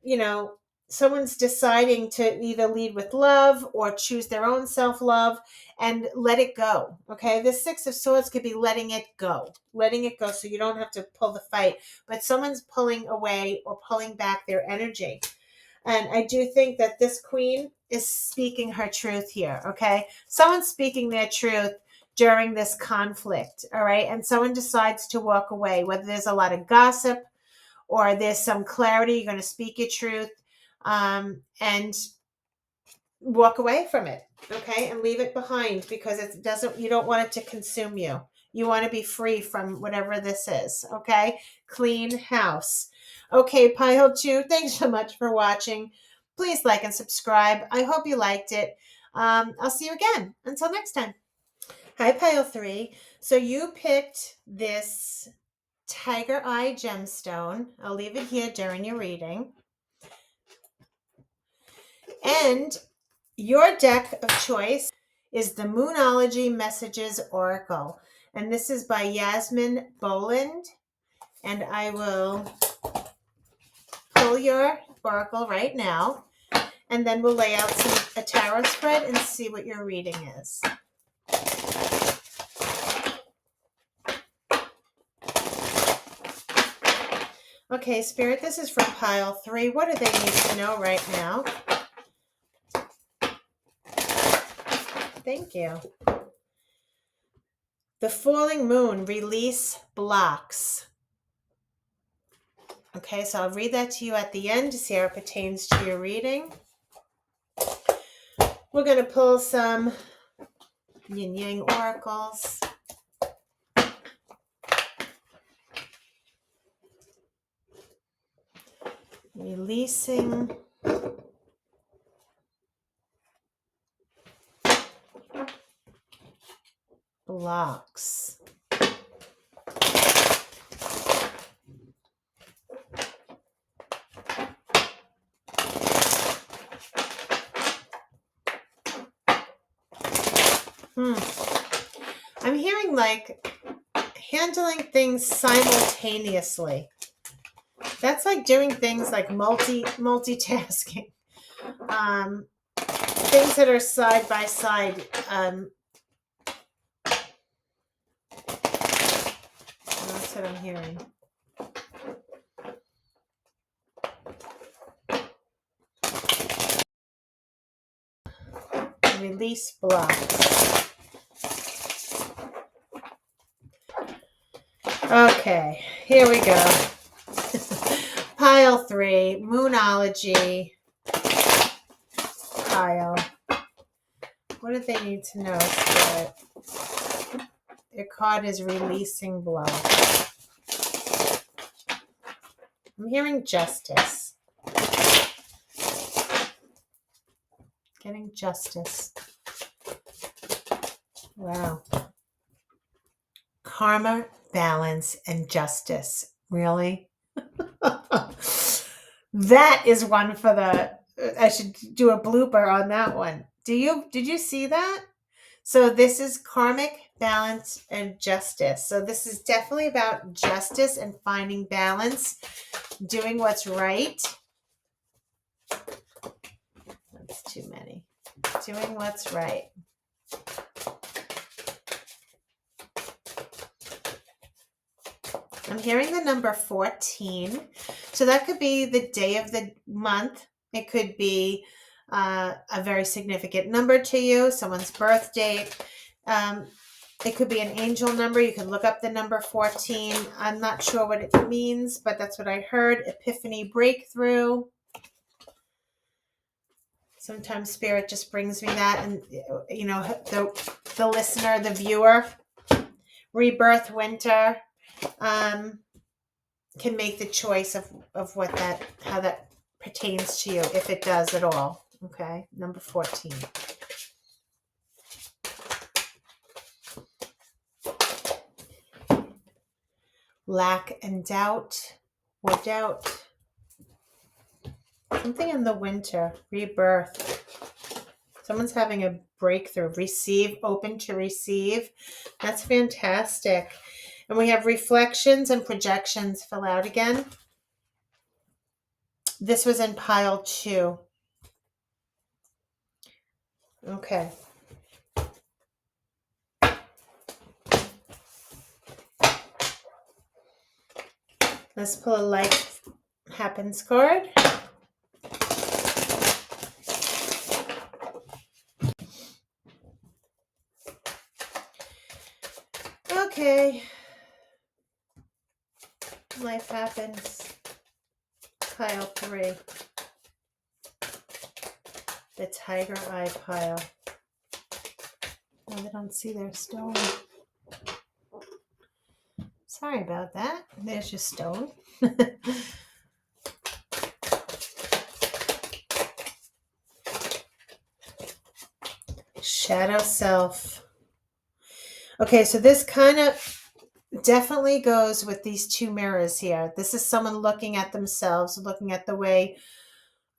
someone's deciding to either lead with love or choose their own self-love and let it go. Okay. The Six of Swords could be letting it go so you don't have to pull the fight, but someone's pulling away or pulling back their energy. And I do think that this queen is speaking her truth here. Okay. Someone's speaking their truth during this conflict. All right. And someone decides to walk away, whether there's a lot of gossip or there's some clarity, you're going to speak your truth, and walk away from it. Okay. And leave it behind because you don't want it to consume you. You want to be free from whatever this is. Okay. Clean house. Okay. Pile 2, thanks so much for watching. Please like and subscribe. I hope you liked it. I'll see you again. Until next time. Hi, Pile 3. So you picked this Tiger Eye gemstone. I'll leave it here during your reading. And your deck of choice is the Moonology Messages Oracle. And this is by Yasmin Boland. And I will pull your oracle right now. And then we'll lay out a tarot spread and see what your reading is. Okay, Spirit, this is from Pile 3. What do they need to know right now? Thank you. The Falling Moon, release blocks. Okay, so I'll read that to you at the end to see how it pertains to your reading. We're going to pull some yin yang oracles. Releasing blocks. I'm hearing like handling things simultaneously. That's like doing things like multitasking. Things that are side by side. That's what I'm hearing. Release blocks. Okay, here we go. Pile 3, Moonology. Pile. What do they need to know, Spirit? Their card is releasing blocks. I'm hearing justice. Getting justice. Wow. Karma, balance, and justice. Really? That is one for I should do a blooper on that one. Did you see that? So this is karmic, balance, and justice. So this is definitely about justice and finding balance, doing what's right. That's too many. Doing what's right. I'm hearing the number 14. So that could be the day of the month. It could be a very significant number to you, someone's birth date. It could be an angel number. You can look up the number 14. I'm not sure what it means, but that's what I heard. Epiphany, breakthrough. Sometimes Spirit just brings me that. And, you know, the listener, the viewer, rebirth, winter, can make the choice of how that pertains to you, if it does at all. Okay, number 14. Lack and doubt, or doubt. Something in the winter, rebirth. Someone's having a breakthrough. Receive, open to receive. That's fantastic. And we have reflections and projections. Fill out again. This was in pile 2. Okay. Let's pull a life happens card. Okay. Life happens. Pile 3. The tiger eye pile. Oh, I don't see their stone. Sorry about that. There's your stone. Shadow self. Okay, so this kind of definitely goes with these 2 mirrors here. This is someone looking at themselves, looking at the way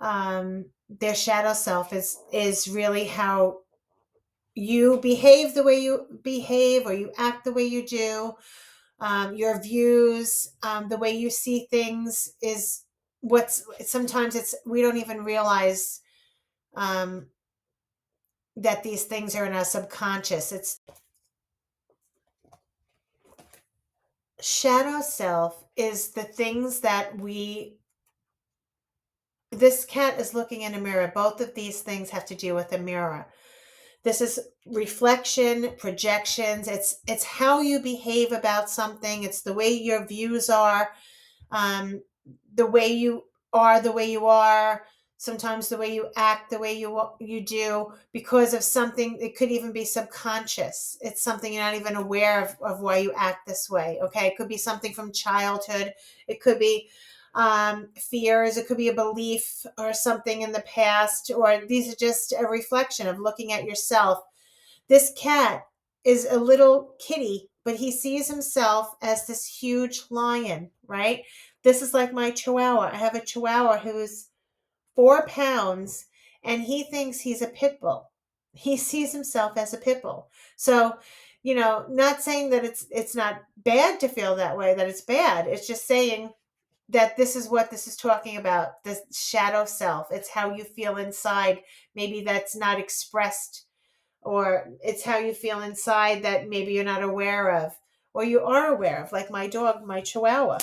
their shadow self is really how you behave the way you behave, or you act the way you do. Your views, the way you see things is sometimes we don't even realize that these things are in our subconscious. It's shadow self is the things that this cat is looking in a mirror. Both of these things have to do with a mirror. This is reflection, projections. It's how you behave about something. It's the way your views are, the way you are, the way you are. Sometimes the way you act, the way you do, because of something. It could even be subconscious. It's something you're not even aware of why you act this way. Okay, it could be something from childhood. It could be fears. It could be a belief or something in the past, or these are just a reflection of looking at yourself. This cat is a little kitty, but he sees himself as this huge lion, right? This is like my chihuahua. I have a chihuahua who's 4 pounds, and he thinks he's a pit bull. He sees himself as a pit bull. So, not saying that it's not bad to feel that way, that it's bad. It's just saying that this is what this is talking about, the shadow self. It's how you feel inside. Maybe that's not expressed, or it's how you feel inside that maybe you're not aware of, or you are aware of, like my dog, my chihuahua.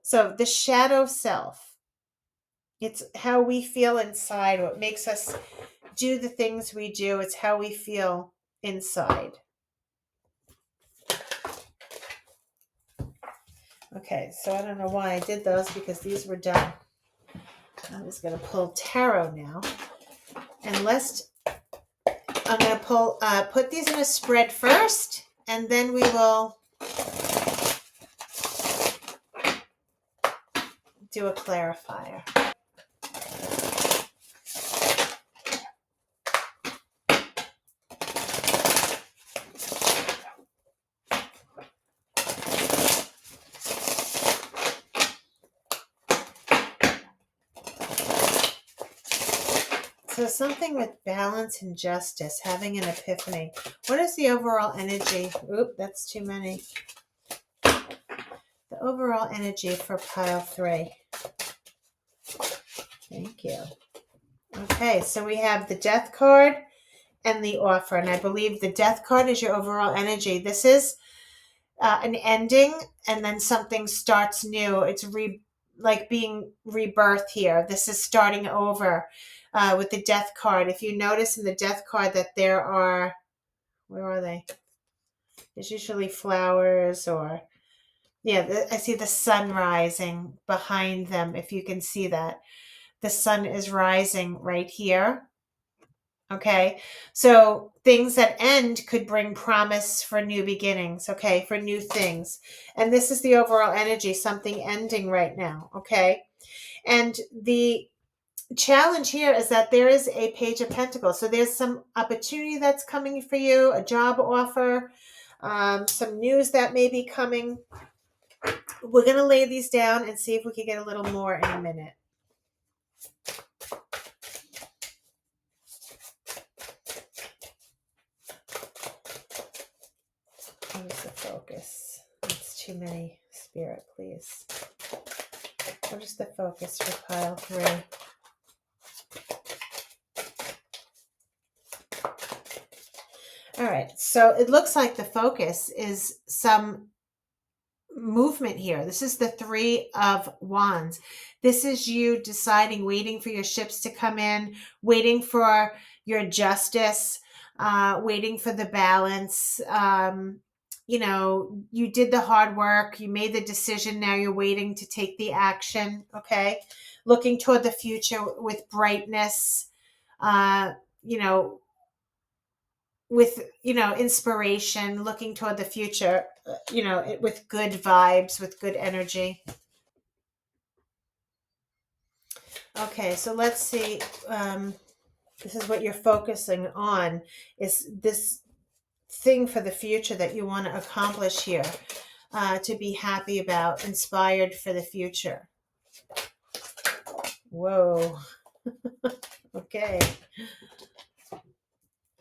So the shadow self, it's how we feel inside, what makes us do the things we do. It's how we feel inside. Okay, so I don't know why I did those, because these were done. I'm just going to pull tarot now. And I'm going to put these in a spread first, and then we will do a clarifier. So something with balance and justice, having an epiphany. What is the overall energy? Oop, that's too many. The overall energy for pile 3. Thank you. Okay, so we have the death card and the offer. And I believe the death card is your overall energy. This is an ending, and then something starts new. It's like being rebirth here. This is starting over with the death card. If you notice in the death card that there are, where are they? There's usually flowers, or, yeah, I see the sun rising behind them, if you can see that. The sun is rising right here. Okay, so things that end could bring promise for new beginnings, okay, for new things. And this is the overall energy, something ending right now, okay? And the challenge here is that there is a Page of Pentacles. So there's some opportunity that's coming for you, a job offer, some news that may be coming. We're going to lay these down and see if we can get a little more in a minute. Where's the focus? It's too many. Spirit, please. What is the focus for pile 3? All right, so it looks like the focus is some movement here. This is the 3 of Wands. This is you deciding, waiting for your ships to come in, waiting for your justice, waiting for the balance. You know, you did the hard work, you made the decision, now you're waiting to take the action, okay? Looking toward the future with brightness, you know, with, you know, inspiration, looking toward the future, you know, with good vibes, with good energy. Okay, so let's see. This is what you're focusing on, is this thing for the future that you want to accomplish here, to be happy about, inspired for the future. Whoa. Okay.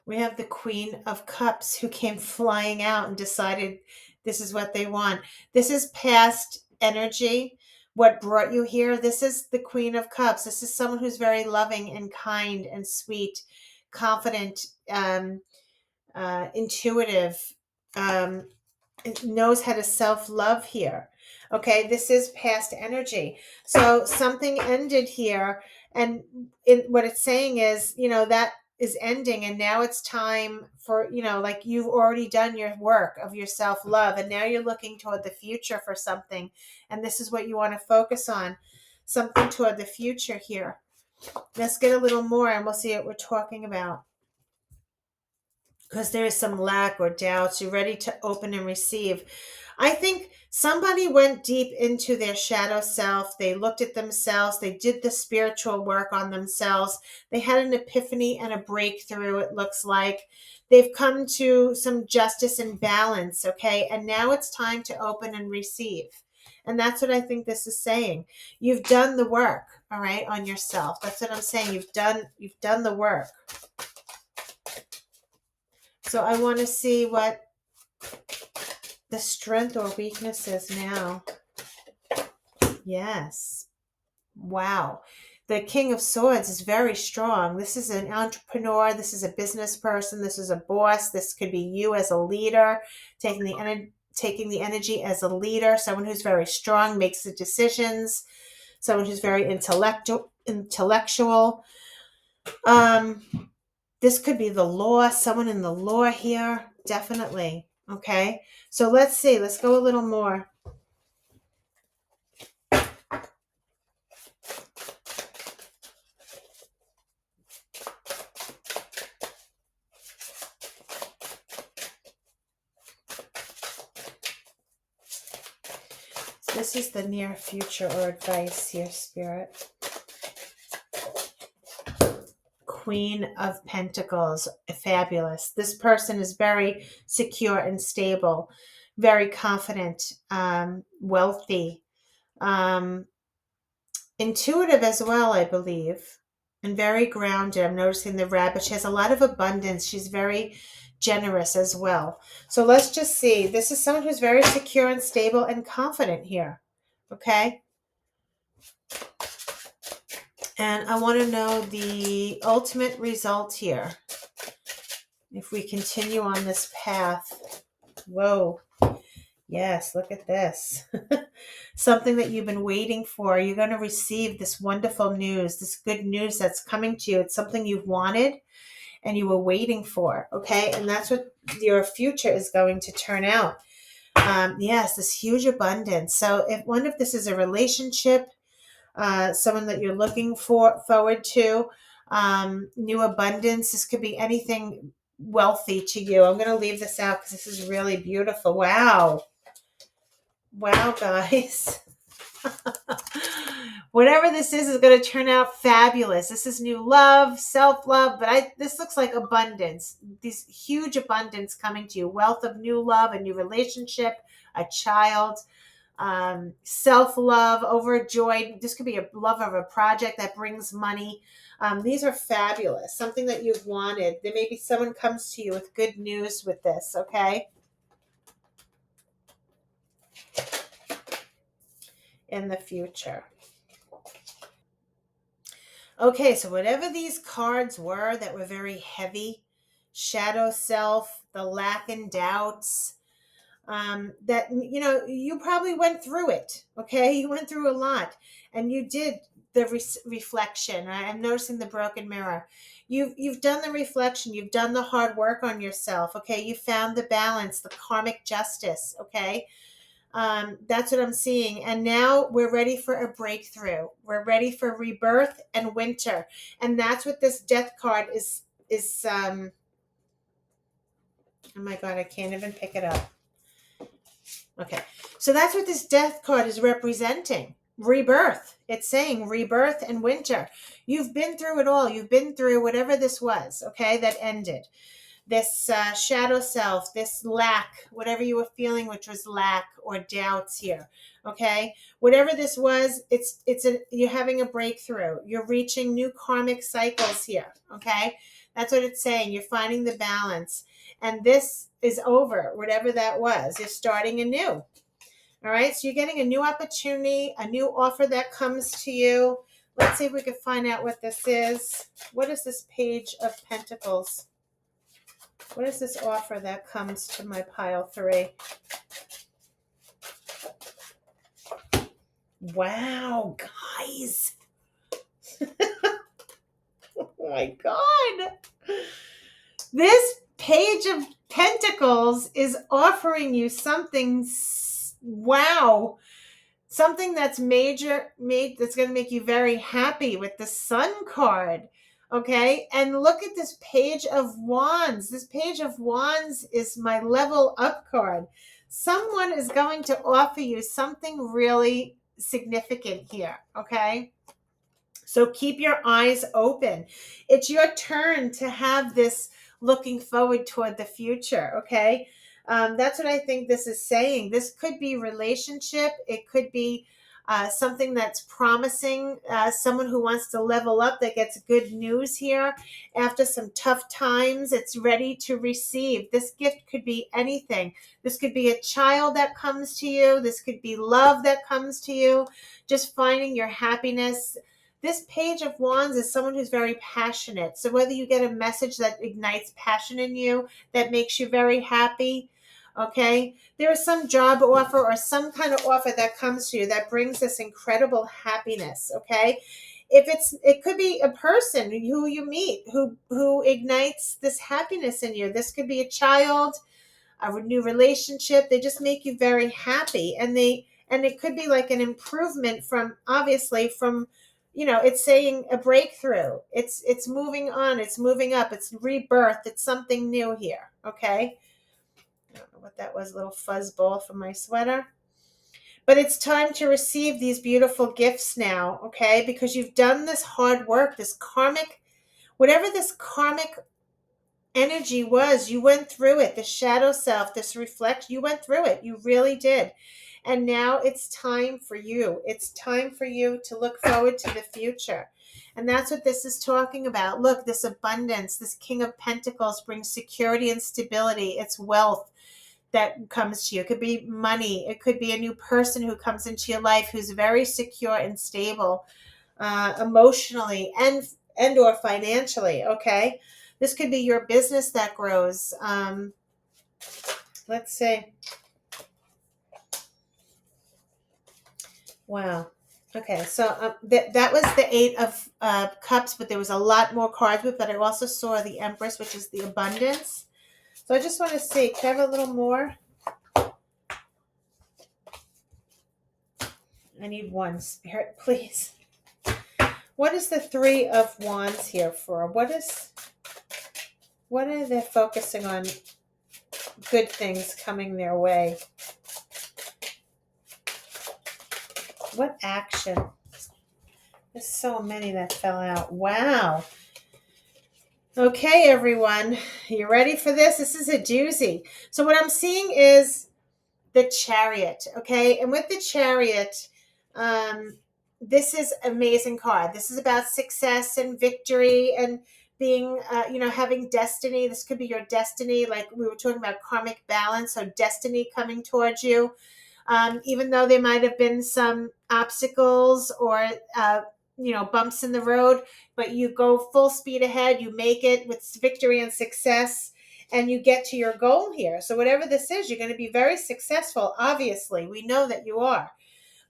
We have the Queen of Cups who came flying out and decided this is what they want. This is past energy. What brought you here? This is the Queen of Cups. This is someone who's very loving and kind and sweet, confident, intuitive, um, knows how to self-love here. Okay, this is past energy. So something ended here, and what it's saying is, you know, that is ending, and now it's time for, you know, like you've already done your work of your self-love, and now you're looking toward the future for something, and this is what you want to focus on, something toward the future here. Let's get a little more and we'll see what we're talking about, because there is some lack or doubts. You're ready to open and receive. I think somebody went deep into their shadow self. They looked at themselves. They did the spiritual work on themselves. They had an epiphany and a breakthrough, it looks like. They've come to some justice and balance, okay? And now it's time to open and receive. And that's what I think this is saying. You've done the work, all right, on yourself. That's what I'm saying. You've done the work. So I want to see what the strength or weakness is now. Yes. Wow. The King of Swords is very strong. This is an entrepreneur. This is a business person. This is a boss. This could be you as a leader, taking the energy as a leader, someone who's very strong, makes the decisions, someone who's very intellectual. This could be the law, someone in the law here, definitely. Okay, so let's see. Let's go a little more. This is the near future or advice here, Spirit. Queen of Pentacles, fabulous. This person is very secure and stable, very confident, wealthy, intuitive as well, I believe, and very grounded. I'm noticing the rabbit. She has a lot of abundance. She's very generous as well. So let's just see. This is someone who's very secure and stable and confident here. Okay. And I want to know the ultimate result here. If we continue on this path. Whoa. Yes, look at this. Something that you've been waiting for. You're going to receive this wonderful news, this good news that's coming to you. It's something you've wanted and you were waiting for. Okay. And that's what your future is going to turn out. Yes, this huge abundance. So if one of this is a relationship, someone that you're looking forward to, new abundance. This could be anything wealthy to you. I'm going to leave this out because this is really beautiful. Wow. Wow, guys. Whatever this is going to turn out fabulous. This is new love, self-love, but this looks like abundance. This huge abundance coming to you. Wealth of new love, a new relationship, a child, self-love, overjoyed. This could be a love of a project that brings money. These are fabulous. Something that you've wanted. There may be someone comes to you with good news with this, okay? In the future. Okay, so whatever these cards were that were very heavy, shadow self, the lack and doubts, that, you probably went through it. Okay, you went through a lot, and you did the reflection. I'm noticing the broken mirror. You've done the reflection. You've done the hard work on yourself. Okay, you found the balance, the karmic justice. Okay, that's what I'm seeing. And now we're ready for a breakthrough. We're ready for rebirth and winter. And that's what this death card is. Oh my God, I can't even pick it up. Okay. So that's what this death card is representing. Rebirth. It's saying rebirth and winter. You've been through it all. You've been through whatever this was, okay, that ended. This shadow self, this lack, whatever you were feeling, which was lack or doubts here. Okay, whatever this was, you're having a breakthrough. You're reaching new karmic cycles here. Okay, that's what it's saying. You're finding the balance, and this is over. Whatever that was, you're starting anew. All right, so you're getting a new opportunity, a new offer that comes to you. Let's see if we can find out what this is. What is this Page of Pentacles? What is this offer that comes to my pile 3? Wow, guys. Oh my God. This Page of Pentacles is offering you something, wow, something that's that's going to make you very happy with the Sun card. Okay, and look at this Page of Wands. This Page of Wands is my level up card. Someone is going to offer you something really significant here, okay? So keep your eyes open. It's your turn to have this looking forward toward the future, okay? That's what I think this is saying. This could be relationship. It could be something that's promising, someone who wants to level up that gets good news here after some tough times. It's ready to receive. This gift could be anything. This could be a child that comes to you. This could be love that comes to you. Just finding your happiness. This Page of Wands is someone who's very passionate. So whether you get a message that ignites passion in you, that makes you very happy, okay? There is some job offer or some kind of offer that comes to you that brings this incredible happiness, okay? It could be a person who you meet who ignites this happiness in you. This could be a child, a new relationship. They just make you very happy, and it could be like an improvement from, obviously, from, it's saying a breakthrough. It's moving on. It's moving up. It's rebirth. It's something new here. Okay. I don't know what that was, a little fuzz ball from my sweater. But it's time to receive these beautiful gifts now, okay? Because you've done this hard work, this karmic, whatever this karmic energy was, you went through it. The shadow self, this reflect, you went through it. You really did. And now it's time for you. It's time for you to look forward to the future. And that's what this is talking about. Look, this abundance, this King of Pentacles brings security and stability. It's wealth that comes to you. It could be money. It could be a new person who comes into your life who's very secure and stable, emotionally and or financially. Okay, this could be your business that grows. Let's see. Wow. Okay, so that was the 8 of Cups, but there was a lot more cards with. But I also saw the Empress, which is the abundance. So I just want to see. Can I have a little more? I need one, Spirit, please. What is the 3 of Wands here for? What are they focusing on? Good things coming their way. What action? There's so many that fell out. Wow. Okay, everyone. You ready for this? This is a doozy. So what I'm seeing is the Chariot, okay? And with the Chariot, this is an amazing card. This is about success and victory and being, having destiny. This could be your destiny, like we were talking about karmic balance, so destiny coming towards you. Even though there might have been some obstacles or bumps in the road, but you go full speed ahead, you make it with victory and success, and you get to your goal here. So whatever this is, you're going to be very successful. Obviously, we know that you are.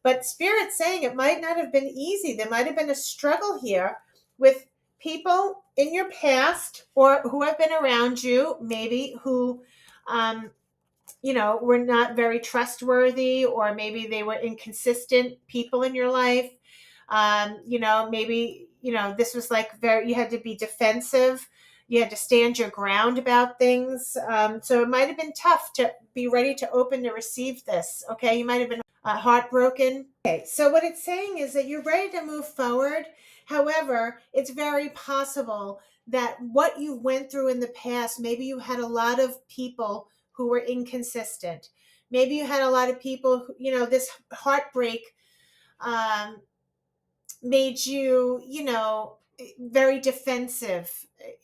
But Spirit's saying it might not have been easy. There might have been a struggle here with people in your past or who have been around you, maybe who, were not very trustworthy, or maybe they were inconsistent people in your life. Maybe, this was like you had to be defensive. You had to stand your ground about things. So it might have been tough to be ready to open to receive this. Okay. You might have been heartbroken. Okay. So what it's saying is that you're ready to move forward. However, it's very possible that what you went through in the past, maybe you had a lot of people who were inconsistent. Maybe you had a lot of people, this heartbreak made you, very defensive,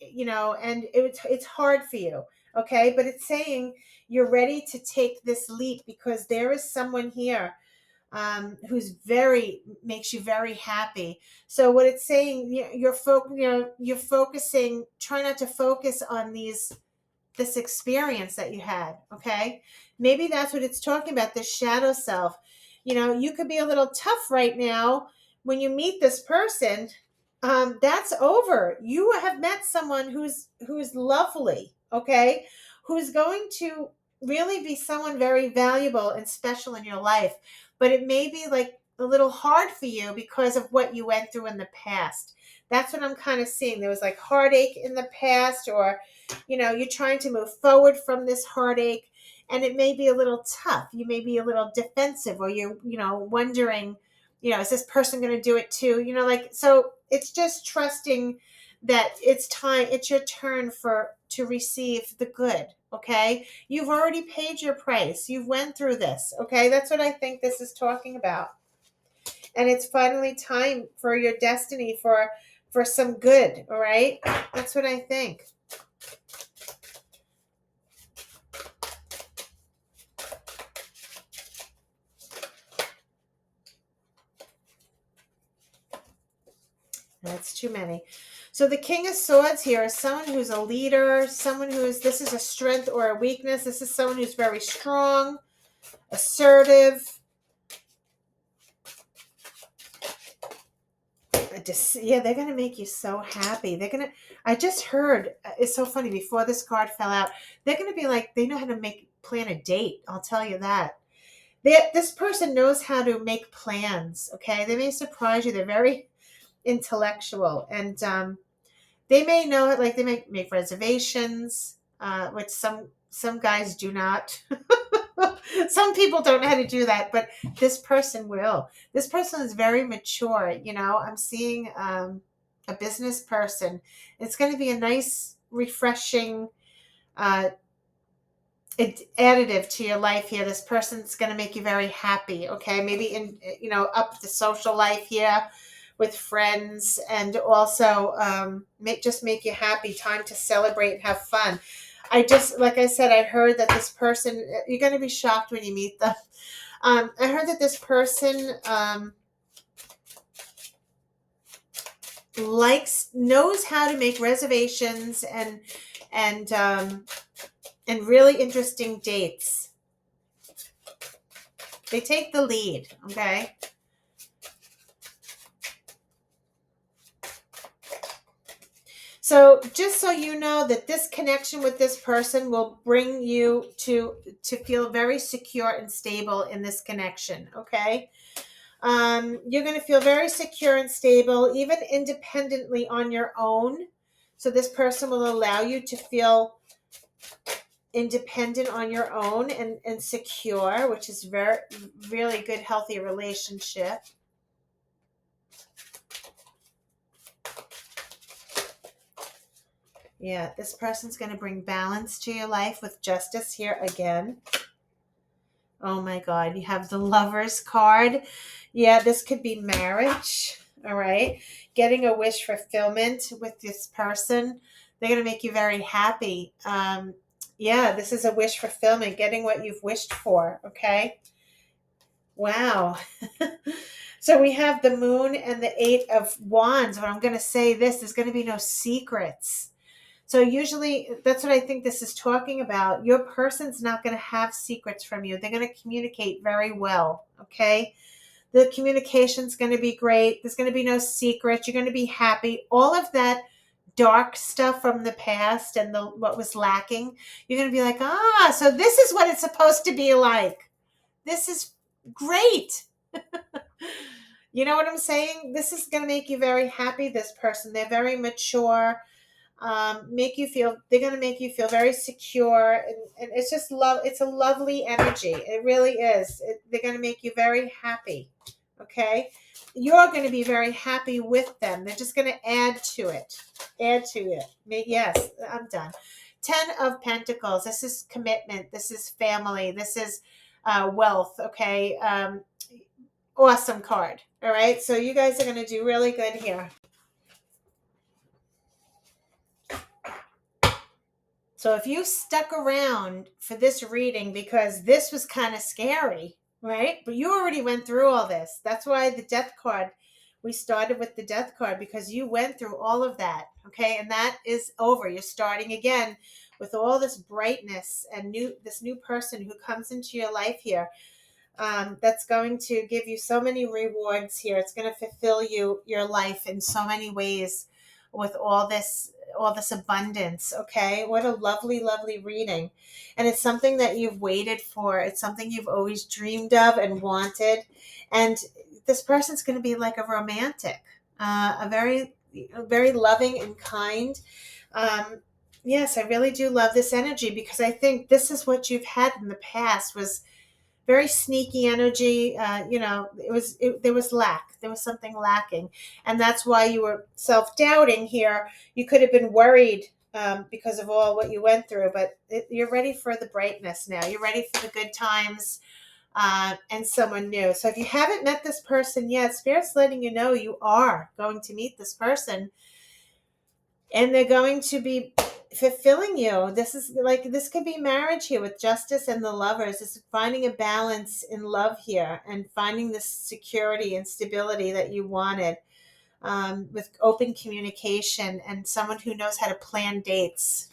and it's hard for you. Okay. But it's saying you're ready to take this leap because there is someone here who's makes you very happy. So what it's saying, you're focusing, try not to focus on this experience that you had. Okay. Maybe that's what it's talking about, this shadow self. You could be a little tough right now when you meet this person. That's over. You have met someone who's lovely. Okay. Who's going to really be someone very valuable and special in your life. But it may be like a little hard for you because of what you went through in the past. That's what I'm kind of seeing. There was like heartache in the past, or you're trying to move forward from this heartache, and it may be a little tough. You may be a little defensive, or you're, wondering, is this person going to do it too? So it's just trusting that it's your turn to receive the good. Okay. You've already paid your price. You've went through this. Okay. That's what I think this is talking about. And it's finally time for your destiny, for some good. All right. That's what I think. That's too many. So the King of Swords here is someone who's a leader, this is a strength or a weakness. This is someone who's very strong, assertive. They're going to make you so happy. I just heard, it's so funny, before this card fell out, they're going to be like, they know how to plan a date. I'll tell you that. This person knows how to make plans. Okay. They may surprise you. They're very intellectual, and they may know it, like they may make reservations, which some guys do not. Some people don't know how to do that, but this person will. This person is very mature. I'm seeing a business person. It's going to be a nice, refreshing additive to your life here. This person's going to make you very happy. Okay, maybe up the social life here with friends, and also make you happy. Time to celebrate and have fun. Like I said, I heard that this person, you're going to be shocked when you meet them. I heard that this person knows how to make reservations and really interesting dates. They take the lead. Okay. So just so you know that this connection with this person will bring you to feel very secure and stable in this connection. Okay. You're going to feel very secure and stable, even independently on your own. So this person will allow you to feel independent on your own and secure, which is really good, healthy relationship. Yeah, this person's going to bring balance to your life with justice here again. Oh my God, you have the Lover's card. Yeah, this could be marriage. All right. Getting a wish fulfillment with this person. They're going to make you very happy. This is a wish fulfillment, getting what you've wished for. Okay. Wow. So we have the Moon and the Eight of Wands. But I'm going to say this, there's going to be no secrets. So usually that's what I think this is talking about. Your person's not going to have secrets from you. They're going to communicate very well. Okay. The communication's going to be great. There's going to be no secrets. You're going to be happy. All of that dark stuff from the past and what was lacking, you're going to be like, so this is what it's supposed to be like. This is great. You know what I'm saying? This is going to make you very happy. This person, they're very mature. They're going to make you feel very secure, and it's just love. It's a lovely energy. It really is. They're going to make you very happy. Okay. You're going to be very happy with them. They're just going to add to it. Yes, I'm done. 10 of Pentacles. This is commitment. This is family. This is wealth. Okay. Awesome card. All right. So you guys are going to do really good here. So if you stuck around for this reading because this was kind of scary, right? But you already went through all this. That's why the Death card, we started with the Death card because you went through all of that, okay? And that is over. You're starting again with all this brightness and this new person who comes into your life here. That's going to give you so many rewards here. It's going to fulfill your life in so many ways with all this abundance. Okay, what a lovely reading. And it's something that you've waited for. It's something you've always dreamed of and wanted. And this person's going to be like a romantic, a very loving and kind. Yes, I really do love this energy because I think this is what you've had in the past was very sneaky energy. There was lack. There was something lacking. And that's why you were self-doubting here. You could have been worried because of all what you went through, but you're ready for the brightness now. You're ready for the good times and someone new. So if you haven't met this person yet, Spirit's letting you know you are going to meet this person. And they're going to be fulfilling you. This could be marriage here with Justice and the Lovers. It's finding a balance in love here and finding this security and stability that you wanted with open communication and someone who knows how to plan dates.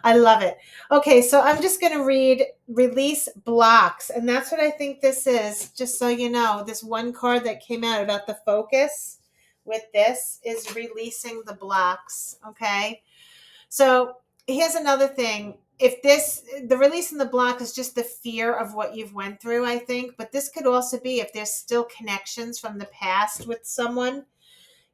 I love it. Okay, so I'm just going to read Release Blocks. And that's what I think this is. Just so you know, this one card that came out about the focus with this is releasing the blocks. Okay. So here's another thing. The release in the block is just the fear of what you've went through, I think. But this could also be if there's still connections from the past with someone,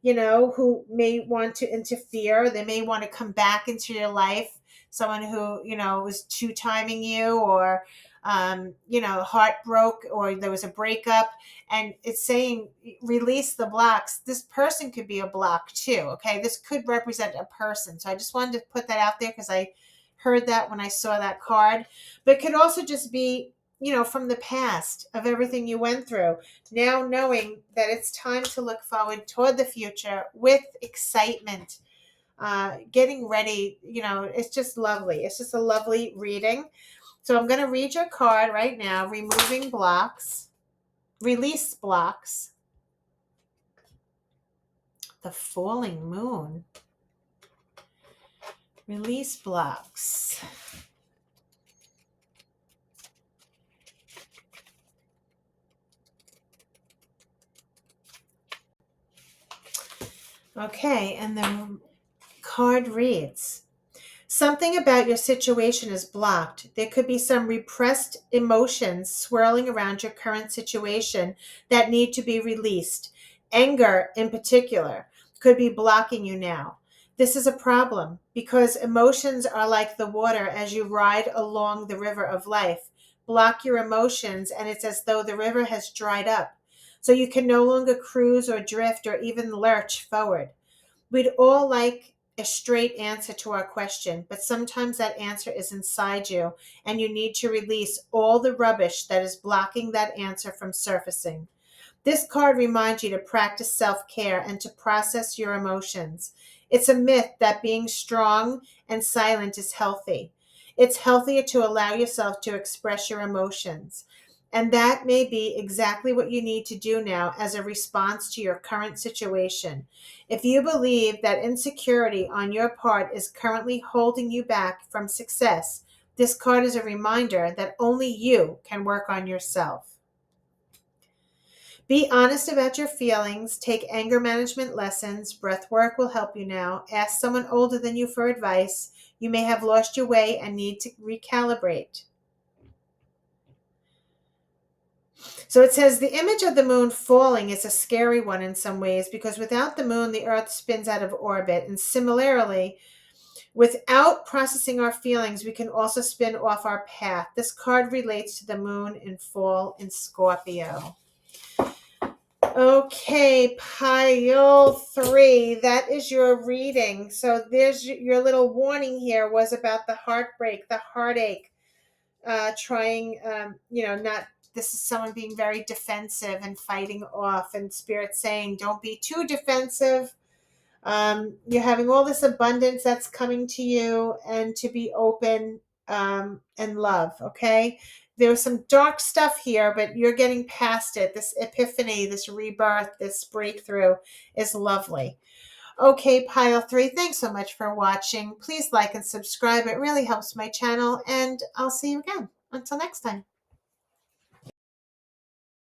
who may want to interfere. They may want to come back into your life. Someone who, was two-timing you or, heart broke or there was a breakup. And it's saying release the blocks. This person could be a block too. Okay. This could represent a person. So I just wanted to put that out there because I heard that when I saw that card. But it could also just be, from the past of everything you went through. Now knowing that it's time to look forward toward the future with excitement, getting ready, it's just lovely. It's just a lovely reading. So I'm going to read your card right now, removing blocks, release blocks, the falling moon, release blocks. Okay, and the card reads, something about your situation is blocked. There could be some repressed emotions swirling around your current situation that need to be released. Anger, in particular, could be blocking you now. This is a problem because emotions are like the water as you ride along the river of life. Block your emotions, and it's as though the river has dried up. So you can no longer cruise or drift or even lurch forward. We'd all like a straight answer to our question, but sometimes that answer is inside you, and you need to release all the rubbish that is blocking that answer from surfacing. This card reminds you to practice self-care and to process your emotions. It's a myth that being strong and silent is healthy. It's healthier to allow yourself to express your emotions. And that may be exactly what you need to do now as a response to your current situation. If you believe that insecurity on your part is currently holding you back from success, this card is a reminder that only you can work on yourself. Be honest about your feelings. Take anger management lessons. Breath work will help you now. Ask someone older than you for advice. You may have lost your way and need to recalibrate. So it says the image of the moon falling is a scary one in some ways because without the moon, the earth spins out of orbit. And similarly, without processing our feelings, we can also spin off our path. This card relates to the moon in fall in Scorpio. Okay, pile 3. That is your reading. So there's your little warning here was about the heartbreak, the heartache, trying, not, this is someone being very defensive and fighting off, and Spirit saying, don't be too defensive. You're having all this abundance that's coming to you, and to be open and love, okay? There was some dark stuff here, but you're getting past it. This epiphany, this rebirth, this breakthrough is lovely. Okay, pile 3, thanks so much for watching. Please like and subscribe. It really helps my channel, and I'll see you again. Until next time.